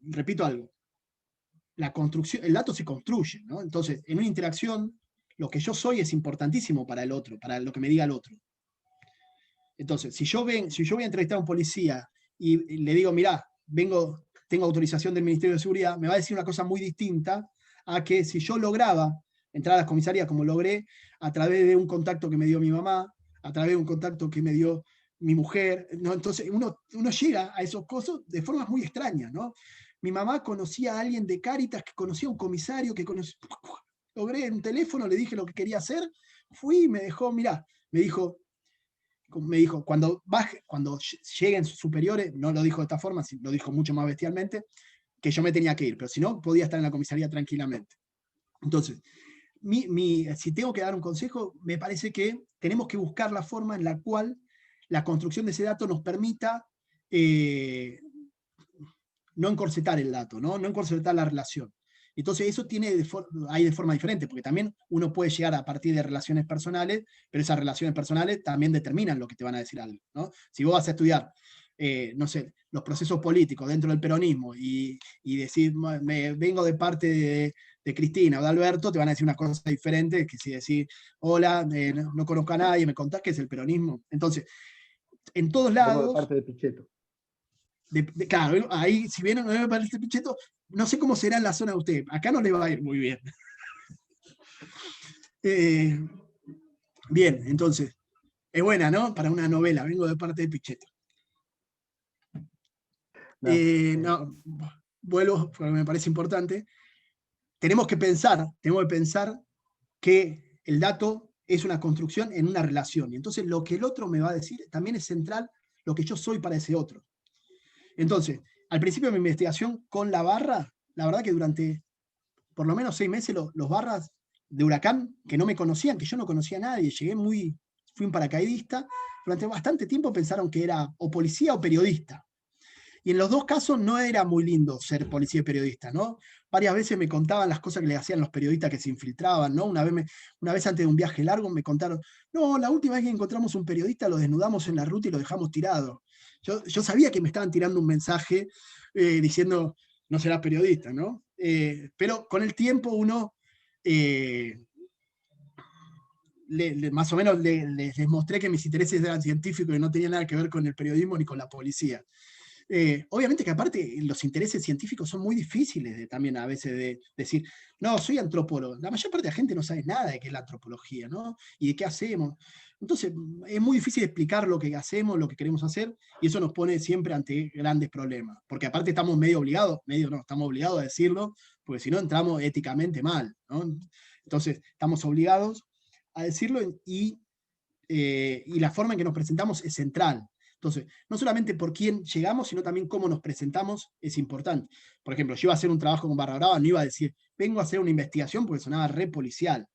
repito algo, el dato se construye, ¿no? Entonces, en una interacción, lo que yo soy es importantísimo para el otro, para lo que me diga el otro. Entonces, si yo voy a entrevistar a un policía y le digo, mirá, tengo autorización del Ministerio de Seguridad, me va a decir una cosa muy distinta a que si yo lograba entrar a las comisarías como logré, a través de un contacto que me dio mi mamá, a través de un contacto que me dio mi mujer, ¿no? Entonces uno llega a esos cosas de formas muy extrañas, ¿no? Mi mamá conocía a alguien de Cáritas que conocía a un comisario que conocía, logré un teléfono, le dije lo que quería hacer, fui y me dejó, mirá, me dijo, cuando lleguen sus superiores, no lo dijo de esta forma, lo dijo mucho más bestialmente, que yo me tenía que ir, pero si no, podía estar en la comisaría tranquilamente. Entonces, si tengo que dar un consejo, me parece que tenemos que buscar la forma en la cual la construcción de ese dato nos permita no encorsetar el dato, no encorsetar la relación. Entonces eso hay de forma diferente, porque también uno puede llegar a partir de relaciones personales, pero esas relaciones personales también determinan lo que te van a decir algo, ¿no? Si vos vas a estudiar, no sé, los procesos políticos dentro del peronismo y decir, vengo de parte de Cristina o de Alberto, te van a decir una cosa diferente que si decir, hola, no conozco a nadie, me contás qué es el peronismo. Entonces, en todos Vengo de lados, parte de Pichetto. claro, ahí, si bien no me parece Pichetto, no sé cómo será en la zona de usted. Acá no le va a ir muy bien. Bien, entonces, es buena, ¿no? Para una novela, vengo de parte de Pichetto. No, vuelvo, porque me parece importante. Tenemos que pensar que el dato es una construcción en una relación. Y entonces lo que el otro me va a decir también es central lo que yo soy para ese otro. Entonces, al principio de mi investigación con la barra, la verdad que durante por lo menos 6 meses los barras de Huracán, que no me conocían, que yo no conocía a nadie, fui un paracaidista, durante bastante tiempo pensaron que era o policía o periodista. Y en los dos casos no era muy lindo ser policía y periodista, ¿no? Varias veces me contaban las cosas que le hacían los periodistas que se infiltraban, ¿no? Una vez antes de un viaje largo me contaron, no, la última vez que encontramos un periodista lo desnudamos en la ruta y lo dejamos tirado. Yo sabía que me estaban tirando un mensaje diciendo, no serás periodista, ¿no? Pero con el tiempo uno más o menos les mostré que mis intereses eran científicos y no tenían nada que ver con el periodismo ni con la policía. Obviamente que aparte los intereses científicos son muy difíciles también a veces de decir, no, soy antropólogo. La mayor parte de la gente no sabe nada de qué es la antropología, ¿no? Y de qué hacemos. Entonces, es muy difícil explicar lo que hacemos, lo que queremos hacer, y eso nos pone siempre ante grandes problemas. Porque aparte estamos estamos obligados a decirlo, porque si no entramos éticamente mal, ¿no? Entonces, estamos obligados a decirlo y la forma en que nos presentamos es central. Entonces, no solamente por quién llegamos, sino también cómo nos presentamos es importante. Por ejemplo, yo iba a hacer un trabajo con Barra Brava, no iba a decir, vengo a hacer una investigación porque sonaba re policial,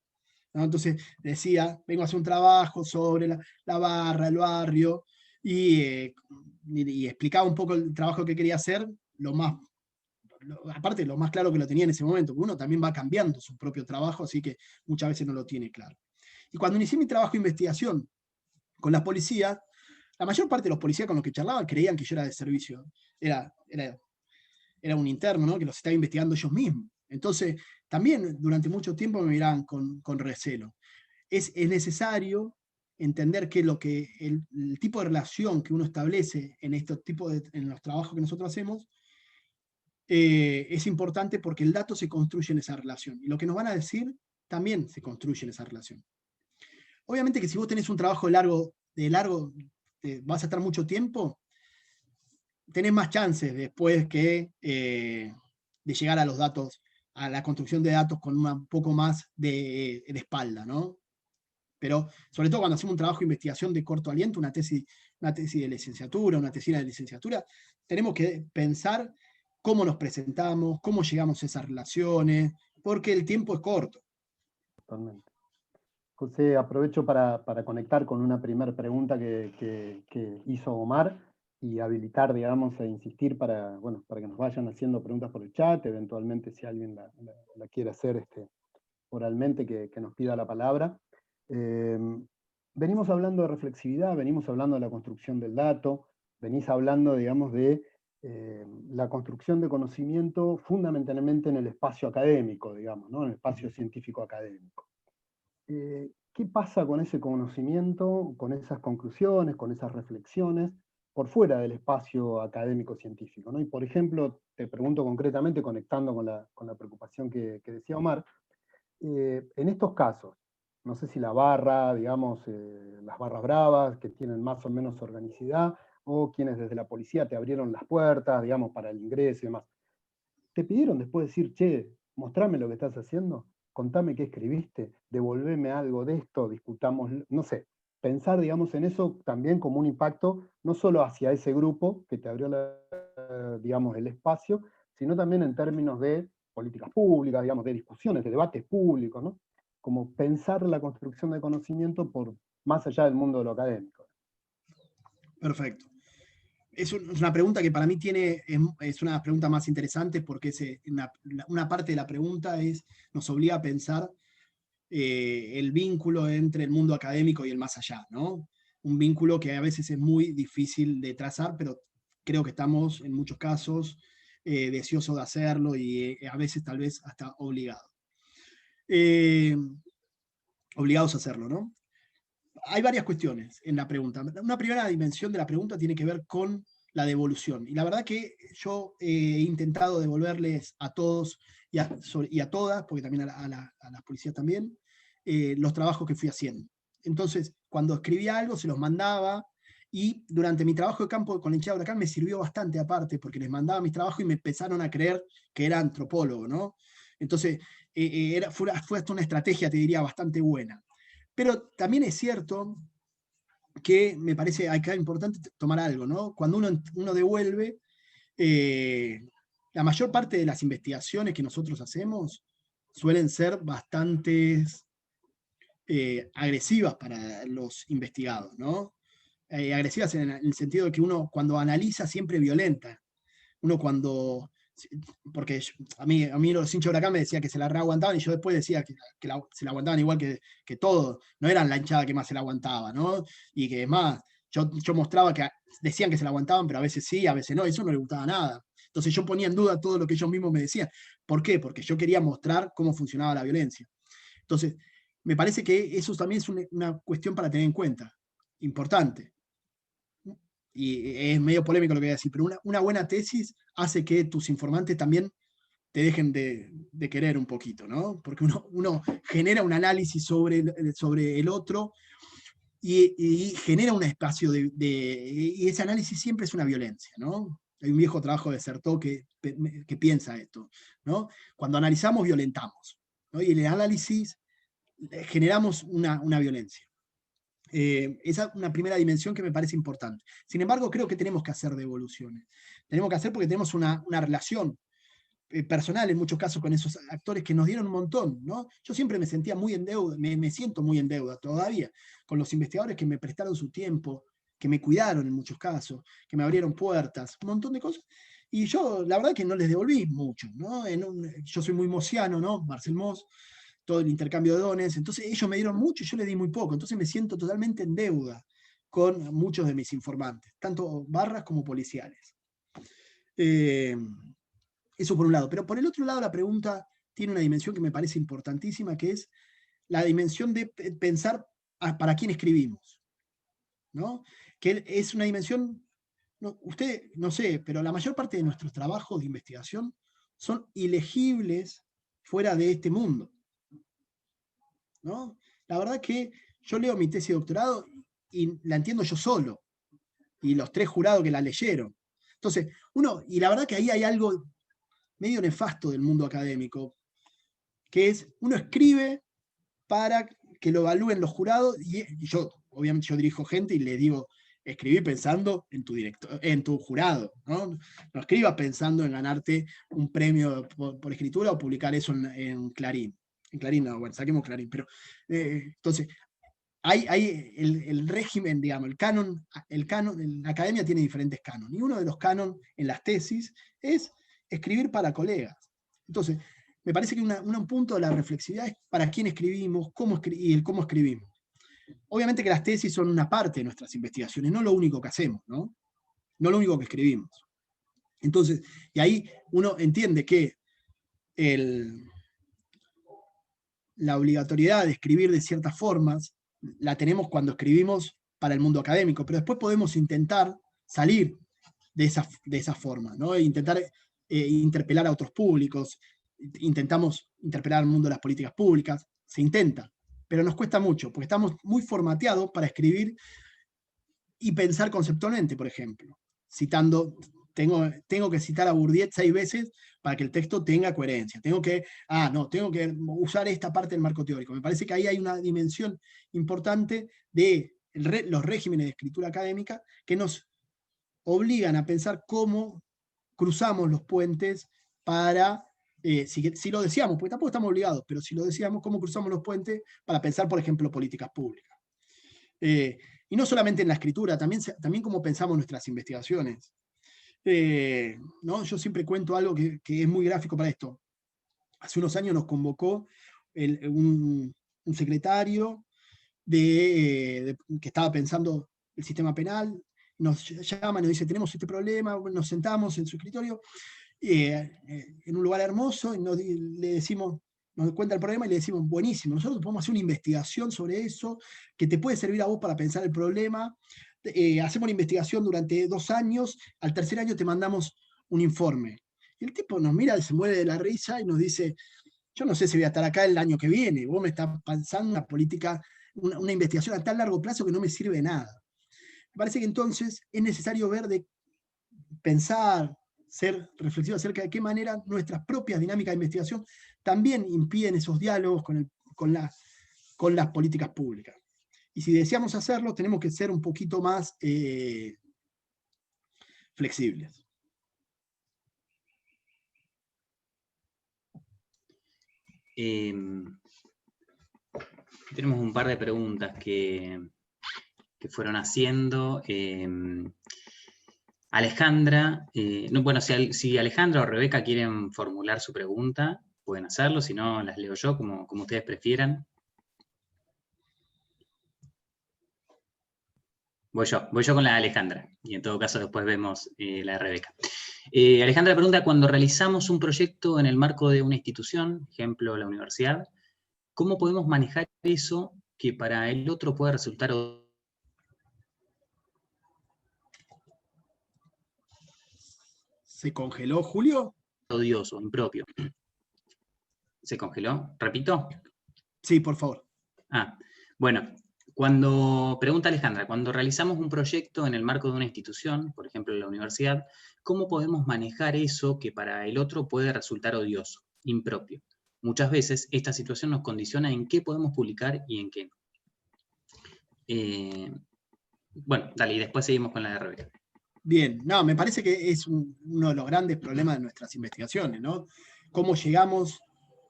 ¿no? Entonces decía, vengo a hacer un trabajo sobre la barra, el barrio, y explicaba un poco el trabajo que quería hacer, aparte lo más claro que lo tenía en ese momento, porque uno también va cambiando su propio trabajo, así que muchas veces no lo tiene claro. Y cuando inicié mi trabajo de investigación con la policía, la mayor parte de los policías con los que charlaban creían que yo era de servicio. Era un interno, ¿no? Que los estaba investigando ellos mismos. Entonces, también durante mucho tiempo me miraban con recelo. Es necesario entender que el tipo de relación que uno establece en en los trabajos que nosotros hacemos es importante porque el dato se construye en esa relación. Y lo que nos van a decir también se construye en esa relación. Obviamente que si vos tenés un trabajo vas a estar mucho tiempo, tenés más chances después de llegar a los datos, a la construcción de datos con un poco más de espalda, ¿no? Pero sobre todo cuando hacemos un trabajo de investigación de corto aliento, una tesis de licenciatura, una tesina de licenciatura, tenemos que pensar cómo nos presentamos, cómo llegamos a esas relaciones, porque el tiempo es corto. Totalmente. José, aprovecho para conectar con una primera pregunta que hizo Omar y habilitar, digamos, e insistir para que nos vayan haciendo preguntas por el chat, eventualmente si alguien la quiere hacer oralmente, que nos pida la palabra. Venimos hablando de reflexividad, venimos hablando de la construcción del dato, venís hablando, digamos, de la construcción de conocimiento fundamentalmente en el espacio académico, digamos, ¿no? En el espacio científico académico. ¿Qué pasa con ese conocimiento, con esas conclusiones, con esas reflexiones, por fuera del espacio académico-científico, ¿no? Y por ejemplo, te pregunto concretamente, conectando con la preocupación que decía Omar, en estos casos, no sé si la barra, digamos, las barras bravas, que tienen más o menos organicidad, o quienes desde la policía te abrieron las puertas, digamos, para el ingreso y demás, ¿te pidieron después decir, che, mostrame lo que estás haciendo, contame qué escribiste, devolveme algo de esto, discutamos, no sé, pensar, digamos, en eso también como un impacto, no solo hacia ese grupo que te abrió, digamos, el espacio, sino también en términos de políticas públicas, digamos, de discusiones, de debates públicos, ¿no? Como pensar la construcción de conocimiento por más allá del mundo de lo académico. Perfecto. Es una pregunta que para mí es una pregunta más interesante porque una parte de la pregunta nos obliga a pensar el vínculo entre el mundo académico y el más allá, ¿no? Un vínculo que a veces es muy difícil de trazar, pero creo que estamos en muchos casos deseosos de hacerlo y a veces tal vez hasta obligados. Obligados a hacerlo, ¿no? Hay varias cuestiones en la pregunta. Una primera dimensión de la pregunta tiene que ver con la devolución. Y la verdad que yo he intentado devolverles a todos y a todas, porque también a las policías también, los trabajos que fui haciendo. Entonces, cuando escribía algo, se los mandaba, y durante mi trabajo de campo con la hinchada de Huracán me sirvió bastante aparte, porque les mandaba mis trabajos y me empezaron a creer que era antropólogo, ¿no? Entonces, fue hasta una estrategia, te diría, bastante buena. Pero también es cierto que me parece acá importante tomar algo, ¿no? Cuando uno devuelve, la mayor parte de las investigaciones que nosotros hacemos suelen ser bastante agresivas para los investigados, ¿no? Agresivas en el sentido de que uno cuando analiza siempre violenta. Uno cuando... Porque a mí los hinchas de Huracán me decían que se la reaguantaban y yo después decía que se la aguantaban igual que todo. No eran la hinchada que más se la aguantaba, ¿no? Y que es más, yo mostraba que decían que se la aguantaban, pero a veces sí, a veces no, y eso no les gustaba nada. Entonces yo ponía en duda todo lo que ellos mismos me decían. ¿Por qué? Porque yo quería mostrar cómo funcionaba la violencia. Entonces, me parece que eso también es una cuestión para tener en cuenta, importante. Y es medio polémico lo que voy a decir, pero una buena tesis hace que tus informantes también te dejen de querer un poquito, ¿no? Porque uno genera un análisis sobre el otro y genera un espacio y ese análisis siempre es una violencia, ¿no? Hay un viejo trabajo de Certeau que piensa esto, ¿no? Cuando analizamos, violentamos, ¿no? Y en el análisis generamos una violencia. Esa es una primera dimensión que me parece importante. Sin embargo, creo que tenemos que hacer devoluciones. Tenemos que hacer porque tenemos una relación personal en muchos casos con esos actores que nos dieron un montón, ¿no? Yo siempre me sentía muy en deuda, me siento muy en deuda todavía con los investigadores que me prestaron su tiempo, que me cuidaron en muchos casos, que me abrieron puertas, un montón de cosas. Y yo, la verdad que no les devolví mucho, ¿no? Yo soy muy mosiano, ¿no? Marcel Moss, todo el intercambio de dones, entonces ellos me dieron mucho y yo les di muy poco, entonces me siento totalmente en deuda con muchos de mis informantes, tanto barras como policiales. Eso por un lado, pero por el otro lado la pregunta tiene una dimensión que me parece importantísima, que es la dimensión de pensar para quién escribimos, ¿no? Que es una dimensión, usted no sé, pero la mayor parte de nuestros trabajos de investigación son ilegibles fuera de este mundo, ¿no? La verdad que yo leo mi tesis de doctorado y la entiendo yo solo, y los 3 jurados que la leyeron. Entonces, y la verdad que ahí hay algo medio nefasto del mundo académico, que es, uno escribe para que lo evalúen los jurados, y yo, obviamente yo dirijo gente y le digo, escribí pensando en tu jurado, ¿no? No escribas pensando en ganarte un premio por escritura o publicar eso en Clarín. En Clarín no, bueno, saquemos Clarín, pero entonces, hay el régimen, digamos, el canon, la academia tiene diferentes cánones, y uno de los cánones en las tesis es escribir para colegas. Entonces, me parece que un punto de la reflexividad es para quién escribimos, y el cómo escribimos. Obviamente que las tesis son una parte de nuestras investigaciones, no lo único que hacemos, ¿no? No lo único que escribimos. Entonces, y ahí uno entiende que la obligatoriedad de escribir de ciertas formas la tenemos cuando escribimos para el mundo académico, pero después podemos intentar salir de esa forma, ¿no? E intentar interpelar a otros públicos, intentamos interpelar al mundo de las políticas públicas, se intenta, pero nos cuesta mucho, porque estamos muy formateados para escribir y pensar conceptualmente, por ejemplo. Tengo que citar a Bourdieu 6 veces para que el texto tenga coherencia. Tengo que usar esta parte del marco teórico. Me parece que ahí hay una dimensión importante de los regímenes de escritura académica que nos obligan a pensar cómo cruzamos los puentes para, si lo deseamos, porque tampoco estamos obligados, pero si lo deseamos, cómo cruzamos los puentes para pensar, por ejemplo, políticas públicas. Y no solamente en la escritura, también cómo pensamos nuestras investigaciones. ¿No? Yo siempre cuento algo que es muy gráfico para esto. Hace unos años nos convocó un secretario que estaba pensando el sistema penal, nos llama y nos dice, tenemos este problema, nos sentamos en su escritorio, en un lugar hermoso, y le decimos, nos cuenta el problema y le decimos, buenísimo, nosotros podemos hacer una investigación sobre eso, que te puede servir a vos para pensar el problema, hacemos una investigación durante 2 años, al tercer año te mandamos un informe. Y el tipo nos mira, se mueve de la risa y nos dice, yo no sé si voy a estar acá el año que viene, vos me estás pensando una política, una investigación a tan largo plazo que no me sirve de nada. Me parece que entonces es necesario pensar, ser reflexivo acerca de qué manera nuestras propias dinámicas de investigación también impiden esos diálogos con las políticas públicas. Y si deseamos hacerlo, tenemos que ser un poquito más flexibles. Tenemos un par de preguntas que fueron haciendo. Alejandra, bueno, si Alejandra o Rebeca quieren formular su pregunta, pueden hacerlo, si no, las leo yo, como ustedes prefieran. Voy yo con la de Alejandra, y en todo caso después vemos la de Rebeca. Alejandra pregunta, cuando realizamos un proyecto en el marco de una institución, ejemplo, la universidad, ¿cómo podemos manejar eso que para el otro puede resultar ¿Se congeló, Julio? odioso, impropio? ¿Se congeló? ¿Repito? Sí, por favor. Bueno, pregunta Alejandra, cuando realizamos un proyecto en el marco de una institución, por ejemplo la universidad, ¿cómo podemos manejar eso que para el otro puede resultar odioso, impropio? Muchas veces esta situación nos condiciona en qué podemos publicar y en qué no. Bueno, dale, y después seguimos con la de Rebeca. Bien, no, me parece que es uno de los grandes problemas de nuestras investigaciones, ¿no? Cómo llegamos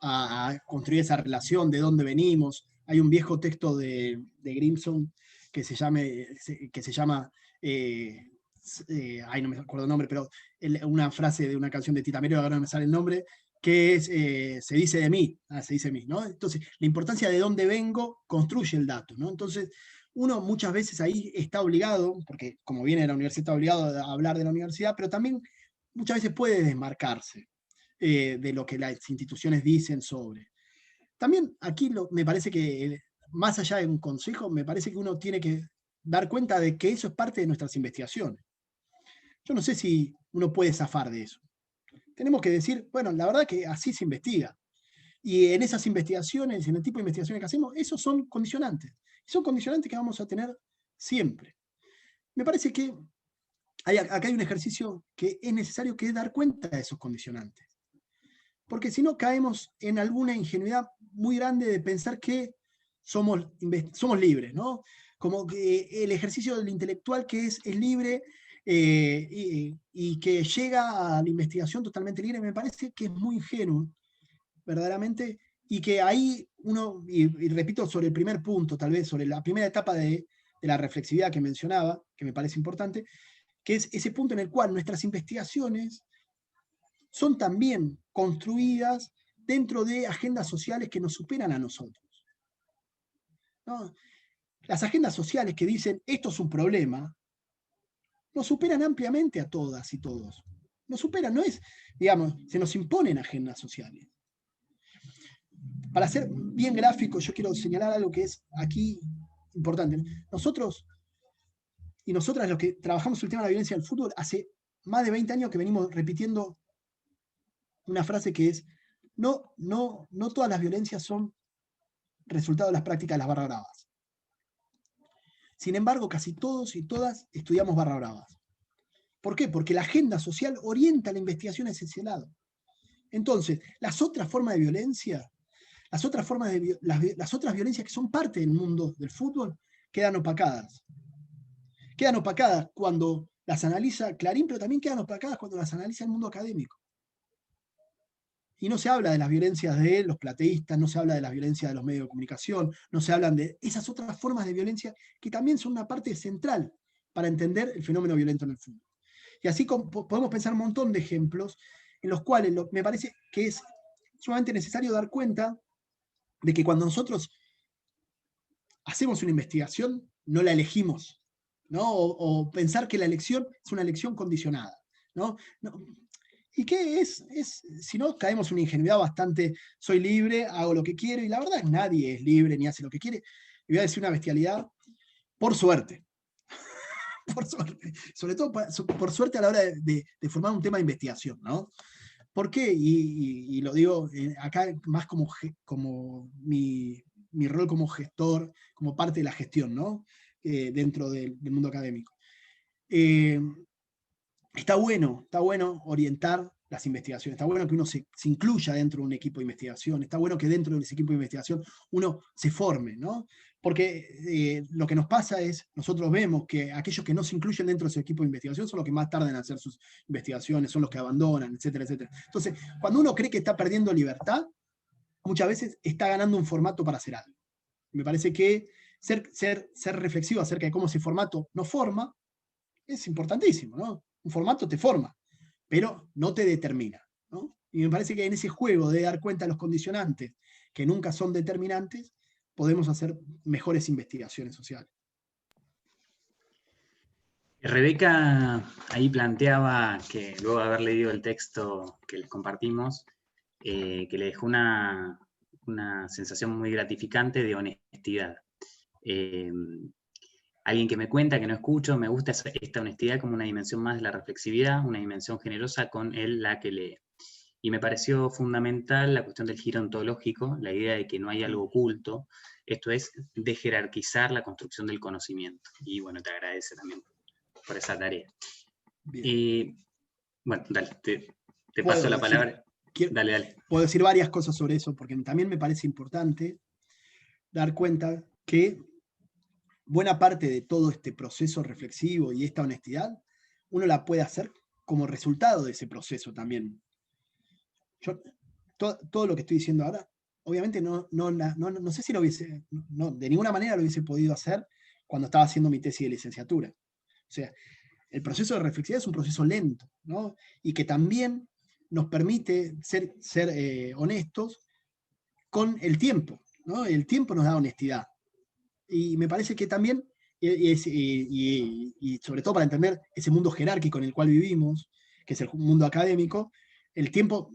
a construir esa relación, de dónde venimos. Hay un viejo texto de Grimson que se llama, no me acuerdo el nombre, pero una frase de una canción de Tita Merelo, ahora no me sale el nombre, que es, se dice de mí, ¿no? Entonces, la importancia de dónde vengo construye el dato, ¿no? Entonces, uno muchas veces ahí está obligado, porque como viene de la universidad está obligado a hablar de la universidad, pero también muchas veces puede desmarcarse de lo que las instituciones dicen sobre. También aquí me parece que, más allá de un consejo, me parece que uno tiene que dar cuenta de que eso es parte de nuestras investigaciones. Yo no sé si uno puede zafar de eso. Tenemos que decir, bueno, la verdad que así se investiga. Y en esas investigaciones, en el tipo de investigaciones que hacemos, esos son condicionantes. Son condicionantes que vamos a tener siempre. Me parece que acá hay un ejercicio que es necesario, que es dar cuenta de esos condicionantes. Porque si no caemos en alguna ingenuidad muy grande de pensar que somos libres, ¿no? Como que el ejercicio del intelectual que es libre y que llega a la investigación totalmente libre, me parece que es muy ingenuo, verdaderamente, y que ahí uno, y repito sobre el primer punto, tal vez sobre la primera etapa de la reflexividad que mencionaba, que me parece importante, que es ese punto en el cual nuestras investigaciones son también construidas dentro de agendas sociales que nos superan a nosotros, ¿no? Las agendas sociales que dicen esto es un problema, nos superan ampliamente a todas y todos. Nos superan, no es, digamos, se nos imponen agendas sociales. Para ser bien gráfico, yo quiero señalar algo que es aquí importante. Nosotros y nosotras, los que trabajamos el tema de la violencia del fútbol, hace más de 20 años que venimos repitiendo una frase que es: no todas las violencias son resultado de las prácticas de las barra bravas. Sin embargo, casi todos y todas estudiamos barra bravas. ¿Por qué? Porque la agenda social orienta la investigación hacia ese lado. Entonces, las otras formas de violencia, las otras violencias que son parte del mundo del fútbol, quedan opacadas. Quedan opacadas cuando las analiza Clarín, pero también quedan opacadas cuando las analiza el mundo académico. Y no se habla de las violencias de los plateístas, no se habla de las violencias de los medios de comunicación, no se hablan de esas otras formas de violencia que también son una parte central para entender el fenómeno violento en el fútbol. Y así podemos pensar un montón de ejemplos en los cuales me parece que es sumamente necesario dar cuenta de que cuando nosotros hacemos una investigación, no la elegimos, ¿no? O pensar que la elección es una elección condicionada, ¿no? ¿Y qué es? Si no, caemos en una ingenuidad bastante, soy libre, hago lo que quiero, y la verdad es que nadie es libre ni hace lo que quiere. Y voy a decir una bestialidad, por suerte. Por suerte. Sobre todo por suerte a la hora de formar un tema de investigación, ¿no? ¿Por qué? Y lo digo acá más como mi rol como gestor, como parte de la gestión, ¿no? Dentro del mundo académico. Está bueno orientar las investigaciones, está bueno que uno se incluya dentro de un equipo de investigación, está bueno que dentro de ese equipo de investigación uno se forme, ¿no? Porque lo que nos pasa es, nosotros vemos que aquellos que no se incluyen dentro de ese equipo de investigación son los que más tardan en hacer sus investigaciones, son los que abandonan, etcétera, etcétera. Entonces, cuando uno cree que está perdiendo libertad, muchas veces está ganando un formato para hacer algo. Me parece que ser reflexivo acerca de cómo ese formato nos forma es importantísimo, ¿no? Un formato te forma, pero no te determina, ¿no? Y me parece que en ese juego de dar cuenta de los condicionantes, que nunca son determinantes, podemos hacer mejores investigaciones sociales. Rebeca ahí planteaba que luego de haber leído el texto que les compartimos, que le dejó una sensación muy gratificante de honestidad. Alguien que me cuenta, que no escucho, me gusta esta honestidad como una dimensión más de la reflexividad, una dimensión generosa con la que lee. Y me pareció fundamental la cuestión del giro ontológico, la idea de que no hay algo oculto, esto es, de jerarquizar la construcción del conocimiento. Y bueno, te agradece también por esa tarea. Bueno, dale, te paso la palabra. Dale. Puedo decir varias cosas sobre eso, porque también me parece importante dar cuenta que buena parte de todo este proceso reflexivo y esta honestidad, uno la puede hacer como resultado de ese proceso también. Yo, todo lo que estoy diciendo ahora, obviamente no sé si lo hubiese, de ninguna manera lo hubiese podido hacer cuando estaba haciendo mi tesis de licenciatura. O sea, el proceso de reflexión es un proceso lento, ¿no? Y que también nos permite ser honestos con el tiempo, ¿no? El tiempo nos da honestidad. Y me parece que también, y sobre todo para entender ese mundo jerárquico en el cual vivimos, que es el mundo académico, el tiempo,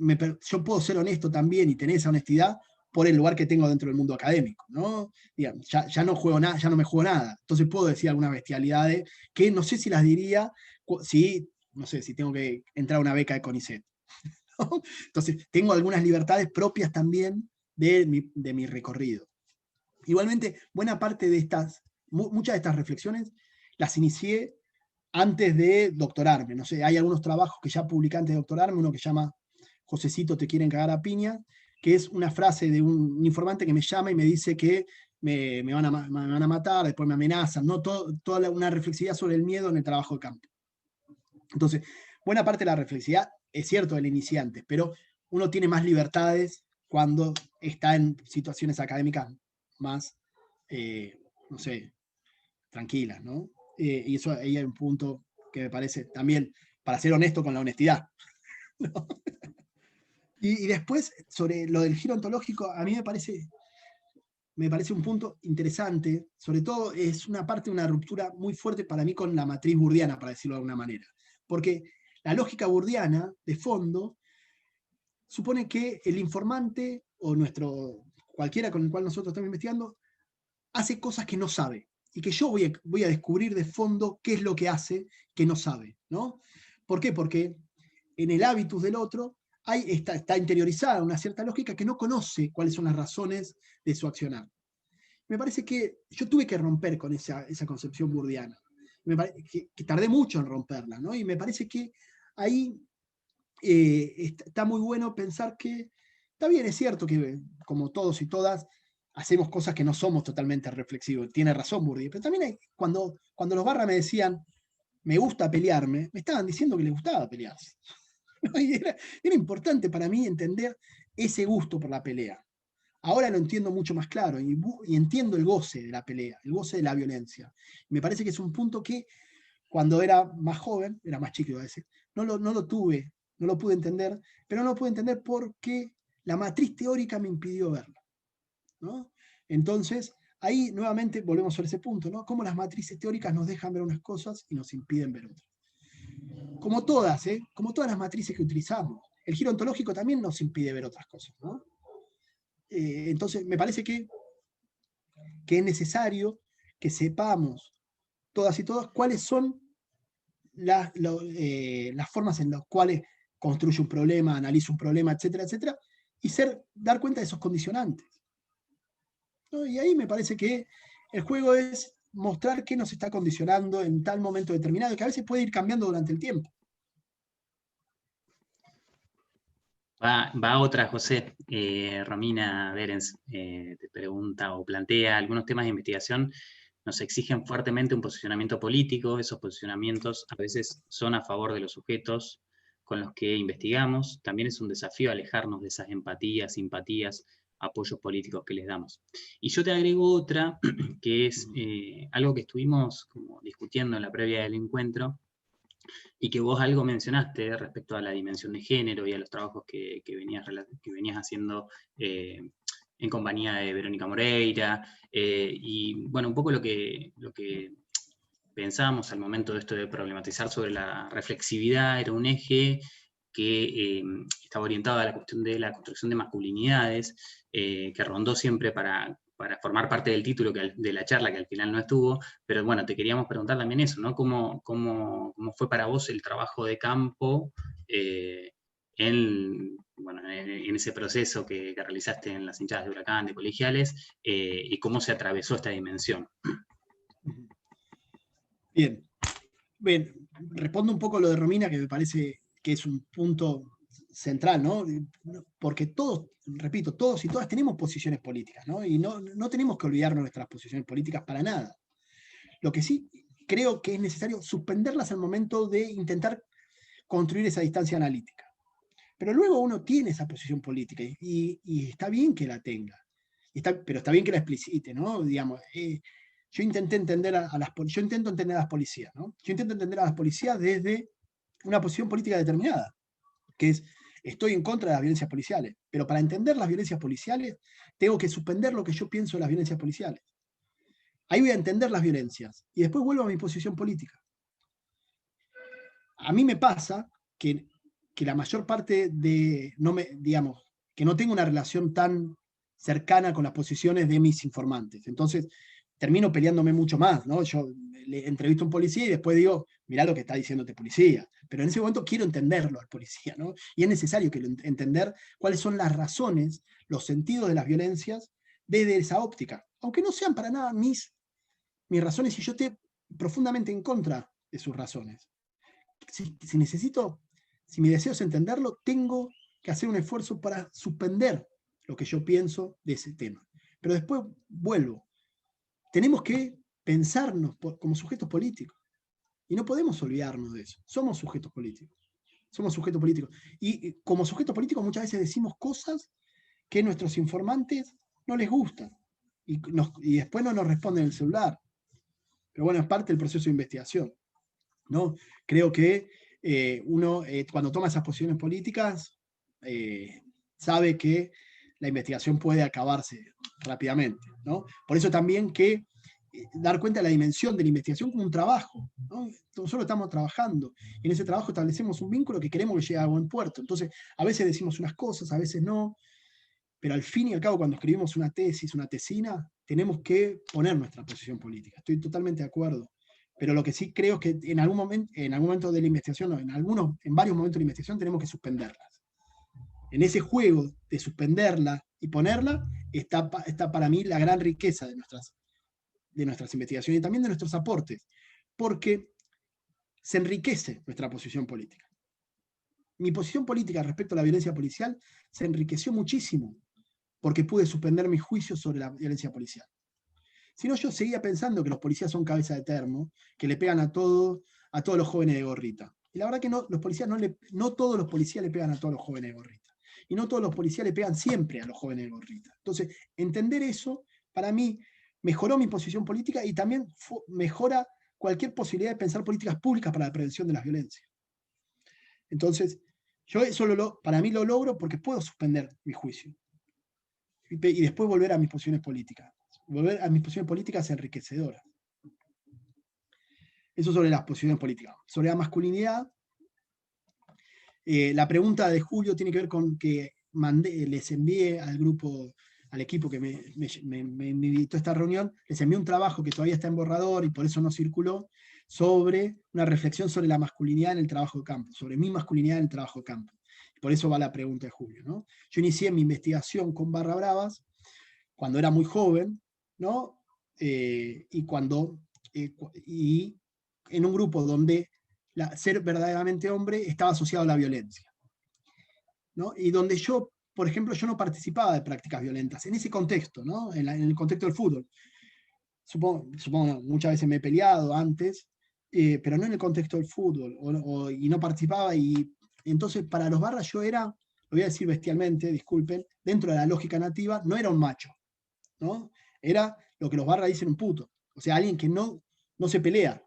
yo puedo ser honesto también y tener esa honestidad por el lugar que tengo dentro del mundo académico, ¿no? Digamos, ya no juego nada, ya no me juego nada. Entonces puedo decir algunas bestialidades que no sé si las diría no sé, si tengo que entrar a una beca de CONICET, ¿no? Entonces tengo algunas libertades propias también de mi recorrido. Igualmente, buena parte de muchas de estas reflexiones las inicié antes de doctorarme. No sé, hay algunos trabajos que ya publiqué antes de doctorarme, uno que se llama Josecito, te quieren cagar a piña, que es una frase de un informante que me llama y me dice que me van a matar, después me amenazan, ¿no? Toda una reflexividad sobre el miedo en el trabajo de campo. Entonces, buena parte de la reflexividad es cierto del iniciante, pero uno tiene más libertades cuando está en situaciones académicas más, no sé, tranquilas, ¿no? Y eso ahí hay un punto que me parece también, para ser honesto con la honestidad, ¿no? Y después, sobre lo del giro ontológico, a mí me parece un punto interesante, sobre todo es una parte de una ruptura muy fuerte para mí con la matriz burdiana, para decirlo de alguna manera. Porque la lógica burdiana, de fondo, supone que el informante o cualquiera con el cual nosotros estamos investigando, hace cosas que no sabe y que yo voy a descubrir de fondo qué es lo que hace que no sabe, ¿no? ¿Por qué? Porque en el hábitus del otro está interiorizada una cierta lógica que no conoce cuáles son las razones de su accionar. Me parece que yo tuve que romper con esa concepción burdiana. Que tardé mucho en romperla, ¿no? Y me parece que ahí está muy bueno pensar que, está bien, es cierto que como todos y todas, hacemos cosas que no somos totalmente reflexivos. Tiene razón Bourdieu, pero también cuando los barra me decían, me gusta pelearme, me estaban diciendo que les gustaba pelearse. Y era importante para mí entender ese gusto por la pelea. Ahora lo entiendo mucho más claro y entiendo el goce de la pelea, el goce de la violencia. Me parece que es un punto que cuando era más joven, era más chico, iba a decir, no lo tuve, no lo pude entender, pero no lo pude entender porque la matriz teórica me impidió verlo, ¿no? Entonces, ahí nuevamente volvemos a ese punto, ¿no? Cómo las matrices teóricas nos dejan ver unas cosas y nos impiden ver otras. Como todas, como todas las matrices que utilizamos. El giro ontológico también nos impide ver otras cosas, ¿no? Entonces, me parece que es necesario que sepamos todas y todas cuáles son las formas en las cuales construye un problema, analiza un problema, etcétera, etcétera, y dar cuenta de esos condicionantes, ¿no? Y ahí me parece que el juego es mostrar qué nos está condicionando en tal momento determinado, que a veces puede ir cambiando durante el tiempo. Va otra, José. Romina Berens te pregunta o plantea: algunos temas de investigación nos exigen fuertemente un posicionamiento político. Esos posicionamientos a veces son a favor de los sujetos con los que investigamos. También es un desafío alejarnos de esas empatías, simpatías, apoyos políticos que les damos. Y yo te agrego otra, que es algo que estuvimos como discutiendo en la previa del encuentro, y que vos algo mencionaste respecto a la dimensión de género y a los trabajos que venías haciendo en compañía de Verónica Moreira, y bueno, un poco lo que pensábamos al momento de esto de problematizar sobre la reflexividad. Era un eje que estaba orientado a la cuestión de la construcción de masculinidades, que rondó siempre para formar parte del título de la charla, que al final no estuvo, pero bueno, te queríamos preguntar también eso, ¿no? ¿Cómo fue para vos el trabajo de campo en ese proceso que realizaste en las hinchadas de Huracán, de colegiales, y cómo se atravesó esta dimensión? Bien, respondo un poco lo de Romina, que me parece que es un punto central, ¿no? Porque todos, repito, todos y todas tenemos posiciones políticas, ¿no? Y no tenemos que olvidarnos de nuestras posiciones políticas para nada. Lo que sí creo que es necesario suspenderlas al momento de intentar construir esa distancia analítica. Pero luego uno tiene esa posición política y está bien que la tenga, pero está bien que la explicite, ¿no? Digamos, yo intento entender a las policías, ¿no? Yo intento entender a las policías desde una posición política determinada, que es, estoy en contra de las violencias policiales, pero para entender las violencias policiales tengo que suspender lo que yo pienso de las violencias policiales. Ahí voy a entender las violencias y después vuelvo a mi posición política. A mí me pasa que la mayor parte digamos, que no tengo una relación tan cercana con las posiciones de mis informantes. Entonces, termino peleándome mucho más, ¿no? Yo le entrevisto a un policía y después digo, mirá lo que está diciéndote policía. Pero en ese momento quiero entenderlo al policía, ¿no? Y es necesario entender cuáles son las razones, los sentidos de las violencias desde esa óptica. Aunque no sean para nada mis razones y yo esté profundamente en contra de sus razones. Si mi deseo es entenderlo, tengo que hacer un esfuerzo para suspender lo que yo pienso de ese tema. Pero después vuelvo. Tenemos que pensarnos como sujetos políticos. Y no podemos olvidarnos de eso. Somos sujetos políticos. Somos sujetos políticos. Y como sujetos políticos muchas veces decimos cosas que a nuestros informantes no les gustan. Y después no nos responden el celular. Pero bueno, es parte del proceso de investigación, ¿no? Creo que uno, cuando toma esas posiciones políticas, sabe que la investigación puede acabarse rápidamente, ¿no? Por eso también que dar cuenta de la dimensión de la investigación como un trabajo, ¿no? Nosotros estamos trabajando y en ese trabajo establecemos un vínculo que queremos que llegue a buen puerto. Entonces, a veces decimos unas cosas, a veces no, pero al fin y al cabo, cuando escribimos una tesis, una tesina, tenemos que poner nuestra posición política. Estoy totalmente de acuerdo. Pero lo que sí creo es que en algún momento de la investigación, o en varios momentos de la investigación, tenemos que suspenderlas. En ese juego de suspenderla y ponerla, está para mí la gran riqueza de nuestras investigaciones y también de nuestros aportes, porque se enriquece nuestra posición política. Mi posición política respecto a la violencia policial se enriqueció muchísimo porque pude suspender mis juicios sobre la violencia policial. Si no, yo seguía pensando que los policías son cabeza de termo, que le pegan a todos los jóvenes de gorrita. Y la verdad que no, los policías no todos los policías le pegan a todos los jóvenes de gorrita. Y no todos los policías le pegan siempre a los jóvenes de gorrita. Entonces, entender eso, para mí, mejoró mi posición política y también mejora cualquier posibilidad de pensar políticas públicas para la prevención de las violencias. Entonces, yo eso para mí lo logro porque puedo suspender mi juicio. Y después volver a mis posiciones políticas. Volver a mis posiciones políticas enriquecedoras. Eso sobre las posiciones políticas. Sobre la masculinidad, la pregunta de Julio tiene que ver con que les envié al grupo, al equipo que me invitó a esta reunión, les envié un trabajo que todavía está en borrador y por eso no circuló, sobre una reflexión sobre la masculinidad en el trabajo de campo, sobre mi masculinidad en el trabajo de campo. Por eso va la pregunta de Julio, ¿no? Yo inicié mi investigación con Barra Bravas cuando era muy joven, ¿no? Y en un grupo donde ser verdaderamente hombre estaba asociado a la violencia, ¿no? Y donde yo, por ejemplo, yo no participaba de prácticas violentas, en ese contexto, ¿no? En el contexto del fútbol. Supongo muchas veces me he peleado antes, pero no en el contexto del fútbol, y no participaba, y entonces para los Barras yo era, lo voy a decir bestialmente, disculpen, dentro de la lógica nativa, no era un macho, ¿no? Era lo que los Barras dicen un puto, o sea, alguien que no se pelea.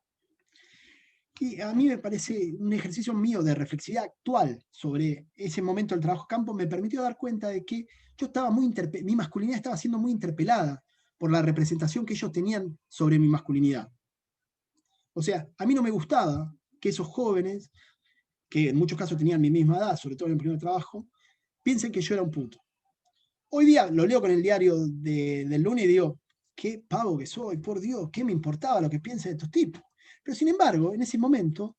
Y a mí me parece un ejercicio mío de reflexividad actual sobre ese momento del trabajo campo, me permitió dar cuenta de que yo estaba mi masculinidad estaba siendo muy interpelada por la representación que ellos tenían sobre mi masculinidad. O sea, a mí no me gustaba que esos jóvenes, que en muchos casos tenían mi misma edad, sobre todo en el primer trabajo, piensen que yo era un puto. Hoy día lo leo con el diario del lunes y digo, qué pavo que soy, por Dios, qué me importaba lo que piensen estos tipos. Pero sin embargo, en ese momento,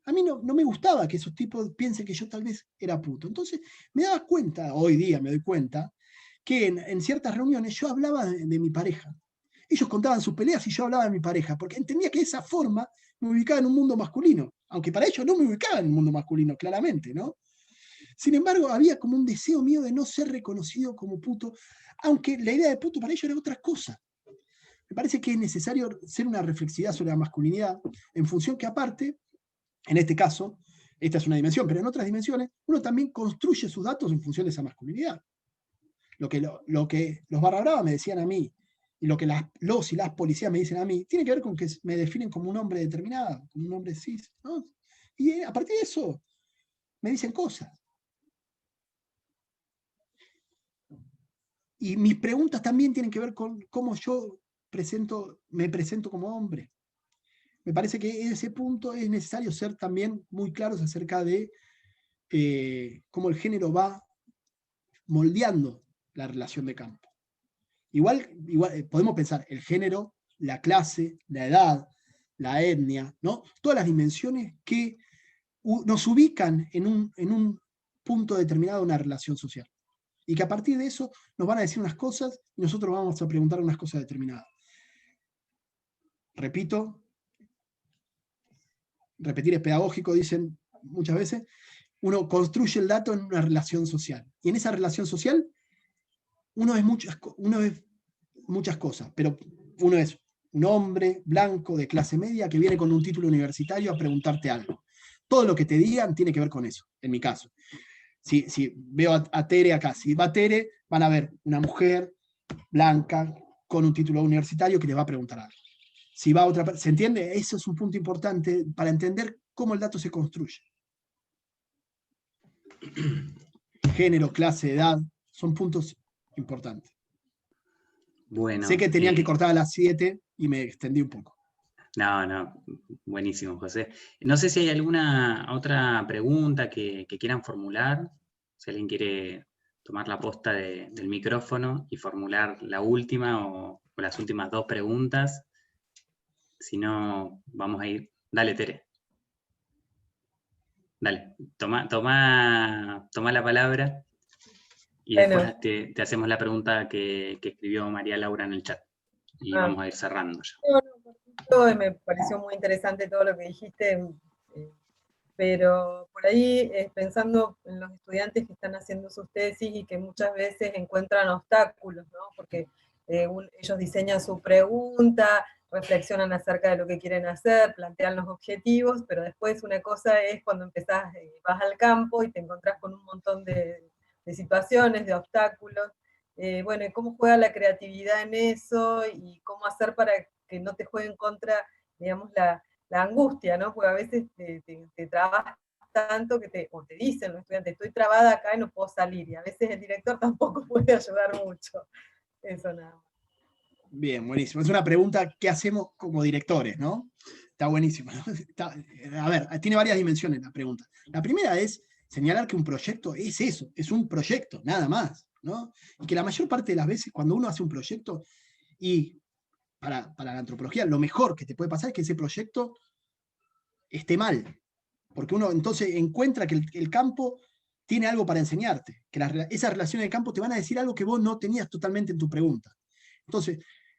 a mí no me gustaba que esos tipos piensen que yo tal vez era puto. Entonces me daba cuenta, hoy día me doy cuenta, que en ciertas reuniones yo hablaba de mi pareja. Ellos contaban sus peleas y yo hablaba de mi pareja, porque entendía que de esa forma me ubicaba en un mundo masculino, aunque para ellos no me ubicaba en un mundo masculino, claramente, ¿no? Sin embargo, había como un deseo mío de no ser reconocido como puto, aunque la idea de puto para ellos era otra cosa. Me parece que es necesario hacer una reflexividad sobre la masculinidad, en función que aparte, en este caso, esta es una dimensión, pero en otras dimensiones, uno también construye sus datos en función de esa masculinidad. Lo que los Barra Brava me decían a mí, y lo que los y las policías me dicen a mí, tiene que ver con que me definen como un hombre determinado, como un hombre cis, ¿no? Y a partir de eso, me dicen cosas. Y mis preguntas también tienen que ver con cómo yo me presento como hombre. Me parece que en ese punto es necesario ser también muy claros acerca de cómo el género va moldeando la relación de campo. Igual podemos pensar el género, la clase, la edad, la etnia, ¿no? Todas las dimensiones que nos ubican en un punto determinado de una relación social. Y que a partir de eso nos van a decir unas cosas y nosotros vamos a preguntar unas cosas determinadas. Repito, repetir es pedagógico, dicen muchas veces, uno construye el dato en una relación social. Y en esa relación social uno es muchas cosas, pero uno es un hombre blanco de clase media que viene con un título universitario a preguntarte algo. Todo lo que te digan tiene que ver con eso, en mi caso. Si veo a Tere acá, si va Tere, van a ver una mujer blanca con un título universitario que les va a preguntar algo. Si va otra, ¿se entiende? Eso es un punto importante para entender cómo el dato se construye. Género, clase, edad, son puntos importantes. Bueno, sé que tenían que cortar a las 7 y me extendí un poco. No, buenísimo, José. No sé si hay alguna otra pregunta que quieran formular, si alguien quiere tomar la posta del micrófono y formular la última o las últimas 2 preguntas. Si no, vamos a ir. Dale, Tere. Dale, toma la palabra. y Bueno. después te hacemos la pregunta que escribió María Laura en el chat. Y vamos a ir cerrando ya. Me pareció muy interesante todo lo que dijiste, pero por ahí pensando en los estudiantes que están haciendo sus tesis y que muchas veces encuentran obstáculos, ¿no? Porque ellos diseñan su pregunta, reflexionan acerca de lo que quieren hacer, plantean los objetivos, pero después una cosa es cuando empezás, vas al campo y te encontrás con un montón de situaciones, de obstáculos. Bueno, y cómo juega la creatividad en eso, y cómo hacer para que no te juegue en contra, digamos, la angustia, ¿no? Porque a veces te trabas tanto que o te dicen los estudiantes, estoy trabada acá y no puedo salir, y a veces el director tampoco puede ayudar mucho. Eso nada más. Bien, buenísimo. Es una pregunta que hacemos como directores, ¿no? Está buenísimo, ¿no? A ver, tiene varias dimensiones la pregunta. La primera es señalar que un proyecto es eso, es un proyecto, nada más, ¿no? Y que la mayor parte de las veces cuando uno hace un proyecto, y para la antropología, lo mejor que te puede pasar es que ese proyecto esté mal, porque uno entonces encuentra que el campo tiene algo para enseñarte, que esas relaciones de campo te van a decir algo que vos no tenías totalmente en tu pregunta. Entonces,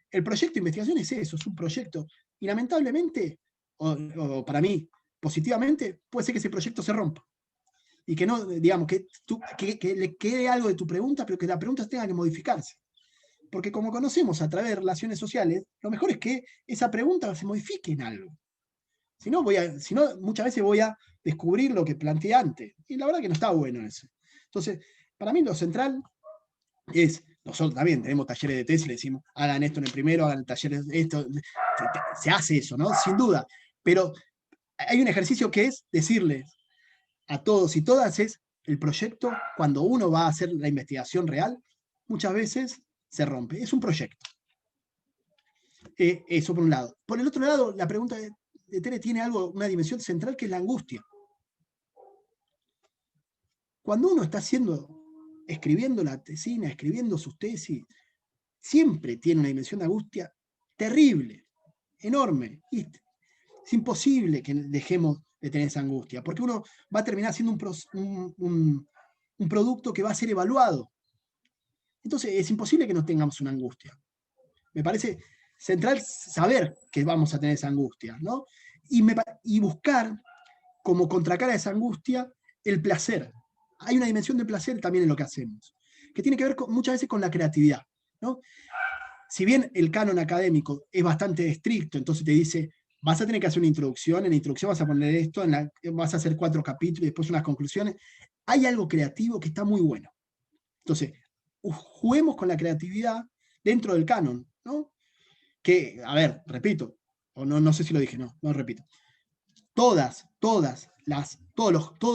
el proyecto de investigación es eso, es un proyecto, y lamentablemente, o para mí, positivamente, puede ser que ese proyecto se rompa, y que no, digamos, que le quede algo de tu pregunta, pero que la pregunta tenga que modificarse. Porque como conocemos a través de relaciones sociales, lo mejor es que esa pregunta se modifique en algo. Si no, muchas veces voy a descubrir lo que planteé antes. Y la verdad que no está bueno eso. Entonces, para mí lo central es, nosotros también tenemos talleres de tesis, le decimos, hagan esto en el primero, hagan talleres de esto. Se hace eso, ¿no? Sin duda. Pero hay un ejercicio que es decirles a todos y todas, es el proyecto, cuando uno va a hacer la investigación real, muchas veces se rompe. Es un proyecto. Eso por un lado. Por el otro lado, la pregunta de Tere tiene una dimensión central que es la angustia. Cuando uno está escribiendo la tesina, escribiendo sus tesis, siempre tiene una dimensión de angustia terrible, enorme. Y es imposible que dejemos de tener esa angustia, porque uno va a terminar siendo un producto que va a ser evaluado. Entonces es imposible que no tengamos una angustia. Me parece central saber que vamos a tener esa angustia, ¿no? Y buscar como contracara a esa angustia el placer. Hay una dimensión de placer también en lo que hacemos, que tiene que ver muchas veces con la creatividad, ¿no? Si bien el canon académico es bastante estricto, entonces te dice, vas a tener que hacer una introducción, en la introducción vas a poner esto, vas a hacer 4 capítulos y después unas conclusiones, hay algo creativo que está muy bueno. Entonces, juguemos con la creatividad dentro del canon, ¿no? Que, a ver, repito, o no sé si lo dije, no repito. Todos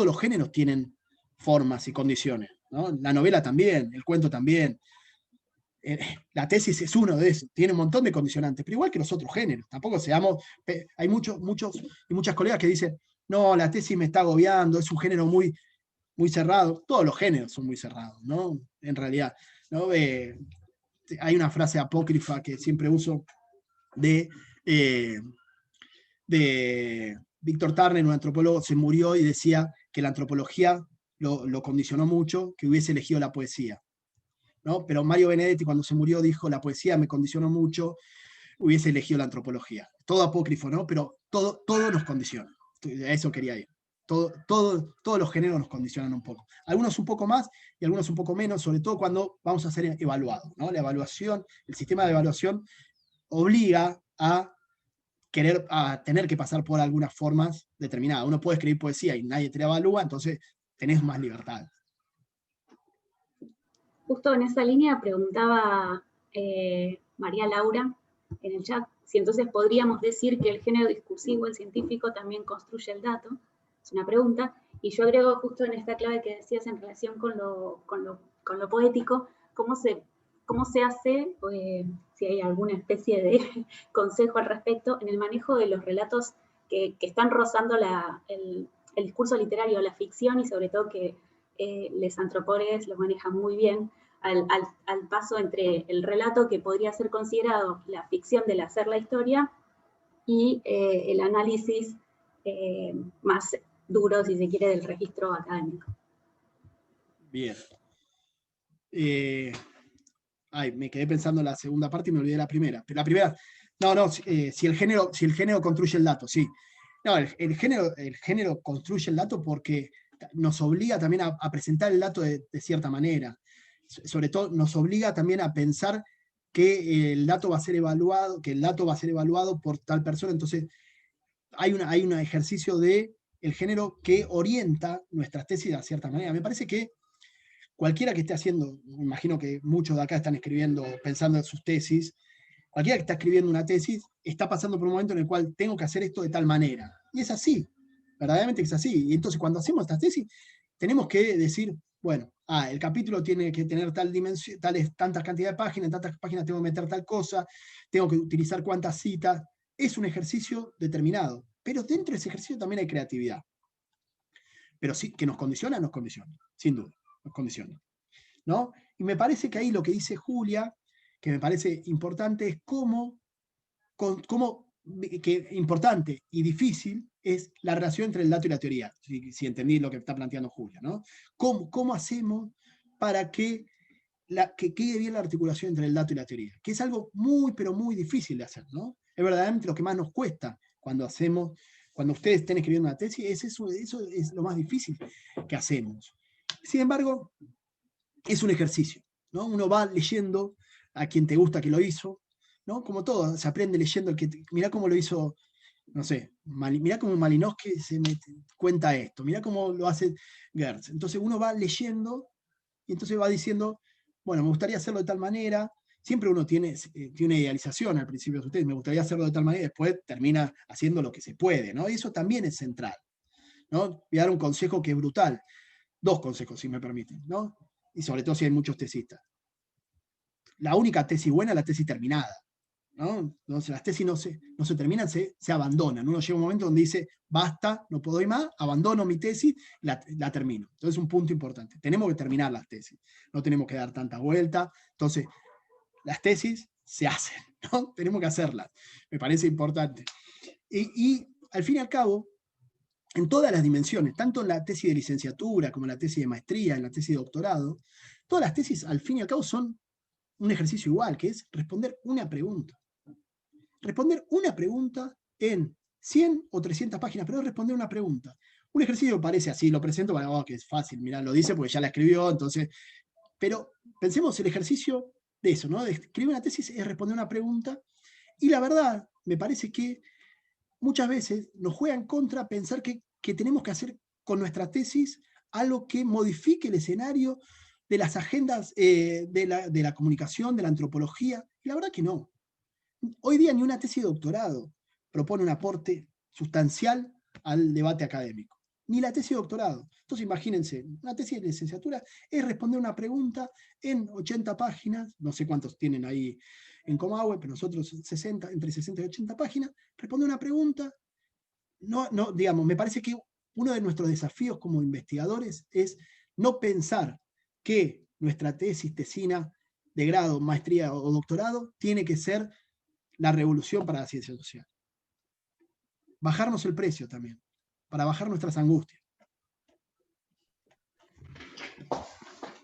los géneros tienen formas y condiciones, ¿no? La novela también, el cuento también. La tesis es uno de esos, tiene un montón de condicionantes, pero igual que los otros géneros. Tampoco seamos. Hay muchos y muchas colegas que dicen, no, la tesis me está agobiando, es un género muy, muy cerrado. Todos los géneros son muy cerrados, ¿no? En realidad, ¿no? Hay una frase apócrifa que siempre uso de Víctor Turner, un antropólogo, se murió y decía que la antropología lo condicionó mucho, que hubiese elegido la poesía, ¿no? Pero Mario Benedetti, cuando se murió, dijo, la poesía me condicionó mucho, hubiese elegido la antropología. Todo apócrifo, ¿no? Pero todo nos condiciona. A eso quería ir. Todos los géneros nos condicionan un poco. Algunos un poco más y algunos un poco menos, sobre todo cuando vamos a ser evaluados, ¿no? La evaluación, el sistema de evaluación obliga a tener que pasar por algunas formas determinadas. Uno puede escribir poesía y nadie te la evalúa, entonces tenés más libertad. Justo en esa línea preguntaba María Laura en el chat si entonces podríamos decir que el género discursivo, el científico, también construye el dato. Es una pregunta. Y yo agrego justo en esta clave que decías en relación con lo poético, cómo se hace, si hay alguna especie de consejo al respecto, en el manejo de los relatos que están rozando el discurso literario, la ficción, y sobre todo que los antropólogos lo manejan muy bien, al paso entre el relato que podría ser considerado la ficción del hacer la historia y el análisis más duro, si se quiere, del registro académico. Bien. Me quedé pensando en la segunda parte y me olvidé de la primera. Pero la primera, si el género construye el dato, sí. No, el género construye el dato porque nos obliga también a presentar el dato de cierta manera. Sobre todo nos obliga también a pensar que el dato va a ser evaluado por tal persona. Entonces hay un ejercicio de el género que orienta nuestras tesis de cierta manera. Me parece que cualquiera que esté haciendo, me imagino que muchos de acá están escribiendo, pensando en sus tesis, cualquiera que está escribiendo una tesis está pasando por un momento en el cual tengo que hacer esto de tal manera. Y es así, verdaderamente es así. Y entonces cuando hacemos estas tesis, tenemos que decir, bueno, el capítulo tiene que tener tal dimensión, tantas cantidad de páginas, en tantas páginas tengo que meter tal cosa, tengo que utilizar cuántas citas. Es un ejercicio determinado, pero dentro de ese ejercicio también hay creatividad. Pero sí, que nos condiciona, sin duda, nos condiciona, ¿no? Y me parece que ahí lo que dice Julia, que me parece importante, es que importante y difícil es la relación entre el dato y la teoría, si entendí lo que está planteando Julia, ¿no? ¿Cómo hacemos para que quede bien la articulación entre el dato y la teoría? Que es algo muy, pero muy difícil de hacer, ¿no? Es verdaderamente lo que más nos cuesta cuando ustedes estén escribiendo una tesis, eso es lo más difícil que hacemos. Sin embargo, es un ejercicio, ¿no? Uno va leyendo a quien te gusta que lo hizo, ¿no? Como todo, se aprende leyendo mirá cómo lo hizo, no sé, mirá cómo Malinowski cuenta esto, mirá cómo lo hace Gertz. Entonces uno va leyendo y entonces va diciendo, bueno, me gustaría hacerlo de tal manera. Siempre uno tiene una idealización al principio de ustedes, me gustaría hacerlo de tal manera, y después termina haciendo lo que se puede, ¿no? Y eso también es central, ¿no? Voy a dar un consejo que es brutal. 2 consejos, si me permiten, ¿no? Y sobre todo si hay muchos tesistas. La única tesis buena es la tesis terminada, ¿no? Entonces las tesis no se terminan, se abandonan. Uno llega a un momento donde dice, basta, no puedo ir más, abandono mi tesis, la termino. Entonces es un punto importante. Tenemos que terminar las tesis, no tenemos que dar tanta vuelta. Entonces, las tesis se hacen, ¿no? Tenemos que hacerlas. Me parece importante. Y al fin y al cabo, en todas las dimensiones, tanto en la tesis de licenciatura como en la tesis de maestría, en la tesis de doctorado, todas las tesis al fin y al cabo son un ejercicio igual, que es responder una pregunta. Responder una pregunta en 100 o 300 páginas, pero es responder una pregunta. Un ejercicio parece así, lo presento para que es fácil, mirá, lo dice porque ya la escribió, entonces, pero pensemos el ejercicio de eso, ¿no? De escribir una tesis es responder una pregunta, y la verdad, me parece que muchas veces nos juega en contra pensar que tenemos que hacer con nuestra tesis algo que modifique el escenario de las agendas de la comunicación, de la antropología. Y la verdad que no. Hoy día ni una tesis de doctorado propone un aporte sustancial al debate académico, ni la tesis de doctorado. Entonces imagínense, una tesis de licenciatura es responder una pregunta en 80 páginas, no sé cuántos tienen ahí en Comahue, pero nosotros entre 60 y 80 páginas, responder una pregunta. Digamos, me parece que uno de nuestros desafíos como investigadores es no pensar que nuestra tesis, tesina de grado, maestría o doctorado tiene que ser la revolución para la ciencia social. Bajarnos el precio también, para bajar nuestras angustias.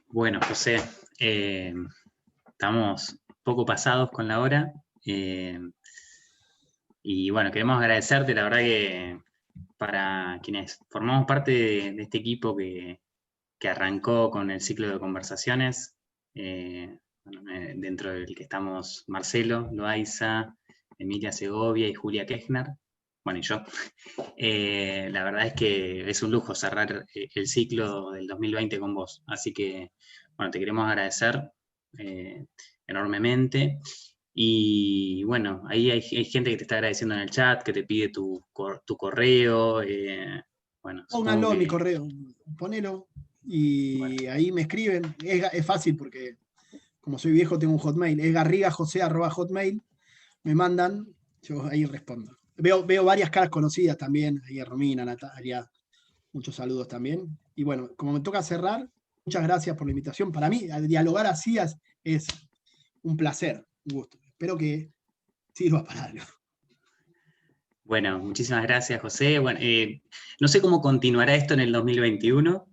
Bueno, José, estamos poco pasados con la hora, y bueno, queremos agradecerte, la verdad que para quienes formamos parte de este equipo que arrancó con el ciclo de conversaciones, dentro del que estamos Marcelo, Loaiza, Emilia Segovia y Julia Kechner, bueno, y yo. La verdad es que es un lujo cerrar el ciclo del 2020 con vos, así que, bueno, te queremos agradecer enormemente. Y bueno, ahí hay gente que te está agradeciendo en el chat, que te pide tu correo. Bueno, pónganlo en mi correo, ponelo, y bueno, ahí me escriben. Es fácil porque, como soy viejo, tengo un Hotmail. Es garrigajose@hotmail. Me mandan, yo ahí respondo. Veo varias caras conocidas también, ahí a Romina, Natalia, muchos saludos también. Y bueno, como me toca cerrar, muchas gracias por la invitación. Para mí, dialogar así es un placer, un gusto. Espero que sirva para algo. Bueno, muchísimas gracias, José. Bueno, no sé cómo continuará esto en el 2021.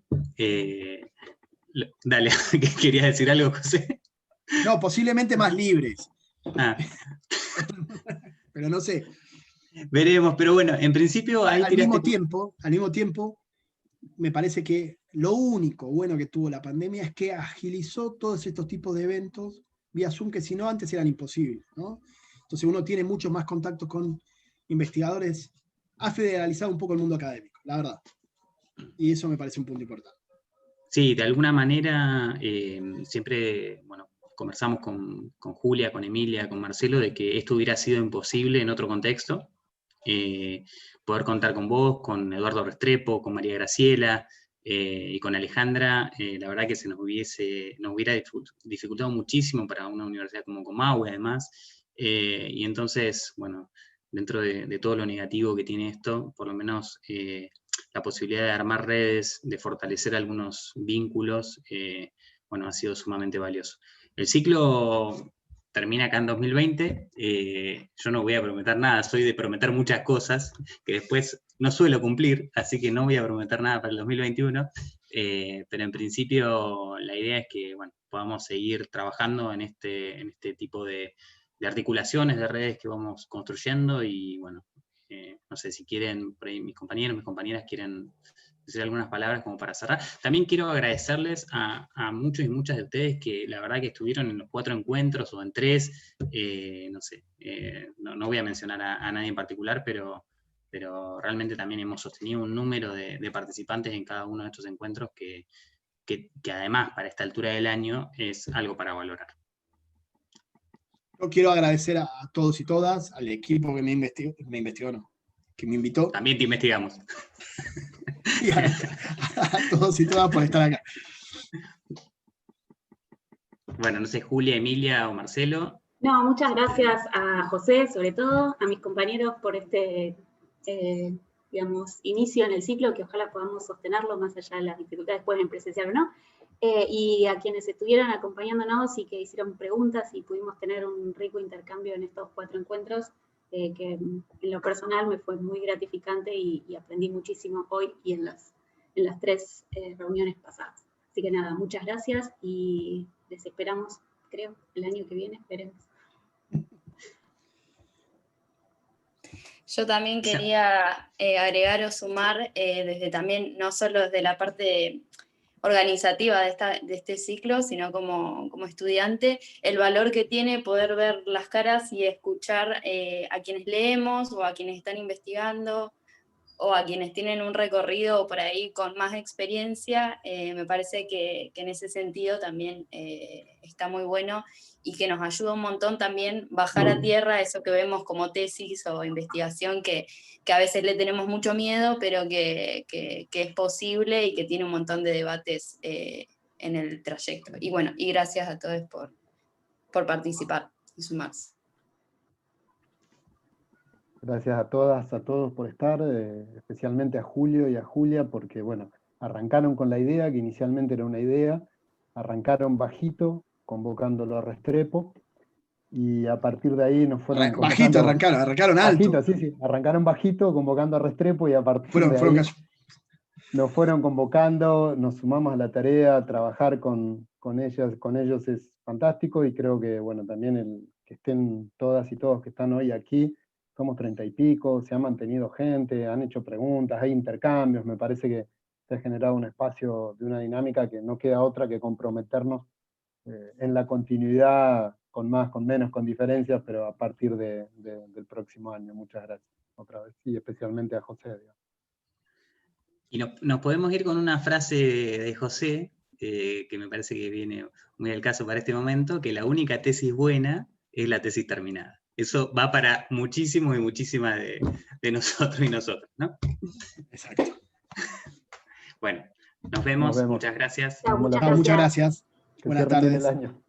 Dale, ¿querías decir algo, José? No, posiblemente más libres, Ah, pero no sé. veremos, pero bueno, en principio ahí Al mismo tiraste... tiempo, me parece que lo único bueno que tuvo la pandemia es que agilizó todos estos tipos de eventos vía Zoom, que si no antes eran imposibles, ¿no? Entonces uno tiene muchos más contactos con investigadores, ha federalizado un poco el mundo académico, la verdad. Y eso me parece un punto importante. Sí, de alguna manera siempre, bueno, conversamos con Julia, con Emilia, con Marcelo, de que esto hubiera sido imposible en otro contexto. Poder contar con vos, con Eduardo Restrepo, con María Graciela y con Alejandra, la verdad que nos hubiera dificultado muchísimo para una universidad como Comahue, además. Y entonces, bueno, dentro de todo lo negativo que tiene esto, por lo menos la posibilidad de armar redes, de fortalecer algunos vínculos, bueno, ha sido sumamente valioso. El ciclo termina acá en 2020, yo no voy a prometer nada, soy de prometer muchas cosas que después no suelo cumplir, así que no voy a prometer nada para el 2021, pero en principio la idea es que, bueno, podamos seguir trabajando en este tipo de articulaciones, de redes que vamos construyendo y, bueno, no sé si quieren, por ahí mis compañeros, mis compañeras quieren decir algunas palabras como para cerrar. También quiero agradecerles a muchos y muchas de ustedes que la verdad que estuvieron en los 4 encuentros o en 3, no sé, no voy a mencionar a nadie en particular, pero realmente también hemos sostenido un número de participantes en cada uno de estos encuentros que además para esta altura del año es algo para valorar. Yo quiero agradecer a todos y todas, al equipo que me invitó. También te investigamos. Y a todos y todas por estar acá. Bueno, no sé, Julia, Emilia o Marcelo. No, muchas gracias a José, sobre todo, a mis compañeros por este, digamos, inicio en el ciclo, que ojalá podamos sostenerlo más allá de las dificultades, pueden presenciar o no, y a quienes estuvieron acompañándonos y que hicieron preguntas y pudimos tener un rico intercambio en estos 4 encuentros, que en lo personal me fue muy gratificante y aprendí muchísimo hoy y en las 3 reuniones pasadas. Así que nada, muchas gracias y les esperamos, creo, el año que viene, esperemos. Yo también quería agregar o sumar desde también, no solo desde la parte organizativa de este ciclo, sino como estudiante, el valor que tiene poder ver las caras y escuchar a quienes leemos o a quienes están investigando o a quienes tienen un recorrido por ahí con más experiencia. Me parece que en ese sentido también está muy bueno y que nos ayuda un montón también bajar a tierra eso que vemos como tesis o investigación que a veces le tenemos mucho miedo, pero que es posible y que tiene un montón de debates en el trayecto. Y bueno, y gracias a todos por participar y sumarse. Gracias a todas, a todos por estar, especialmente a Julio y a Julia, porque bueno, arrancaron con la idea, que inicialmente era una idea, arrancaron bajito, convocándolo a Restrepo, y a partir de ahí nos fueron bajito, arrancaron alto. Bajito, sí, arrancaron bajito, convocando a Restrepo, y a partir de ahí nos fueron convocando, nos sumamos a la tarea, trabajar con ellos es fantástico, y creo que bueno, también que estén todas y todos que están hoy aquí, somos 30 y pico, se ha mantenido gente, han hecho preguntas, hay intercambios, me parece que se ha generado un espacio de una dinámica que no queda otra que comprometernos en la continuidad, con más, con menos, con diferencias, pero a partir del próximo año. Muchas gracias otra vez, y especialmente a José. Y nos podemos ir con una frase de José, que me parece que viene muy al caso para este momento, que la única tesis buena es la tesis terminada. Eso va para muchísimos y muchísimas de nosotros y nosotras, ¿no? Exacto. Bueno, nos vemos. Muchas gracias. Chao, muchas gracias. Que cierren bien el año.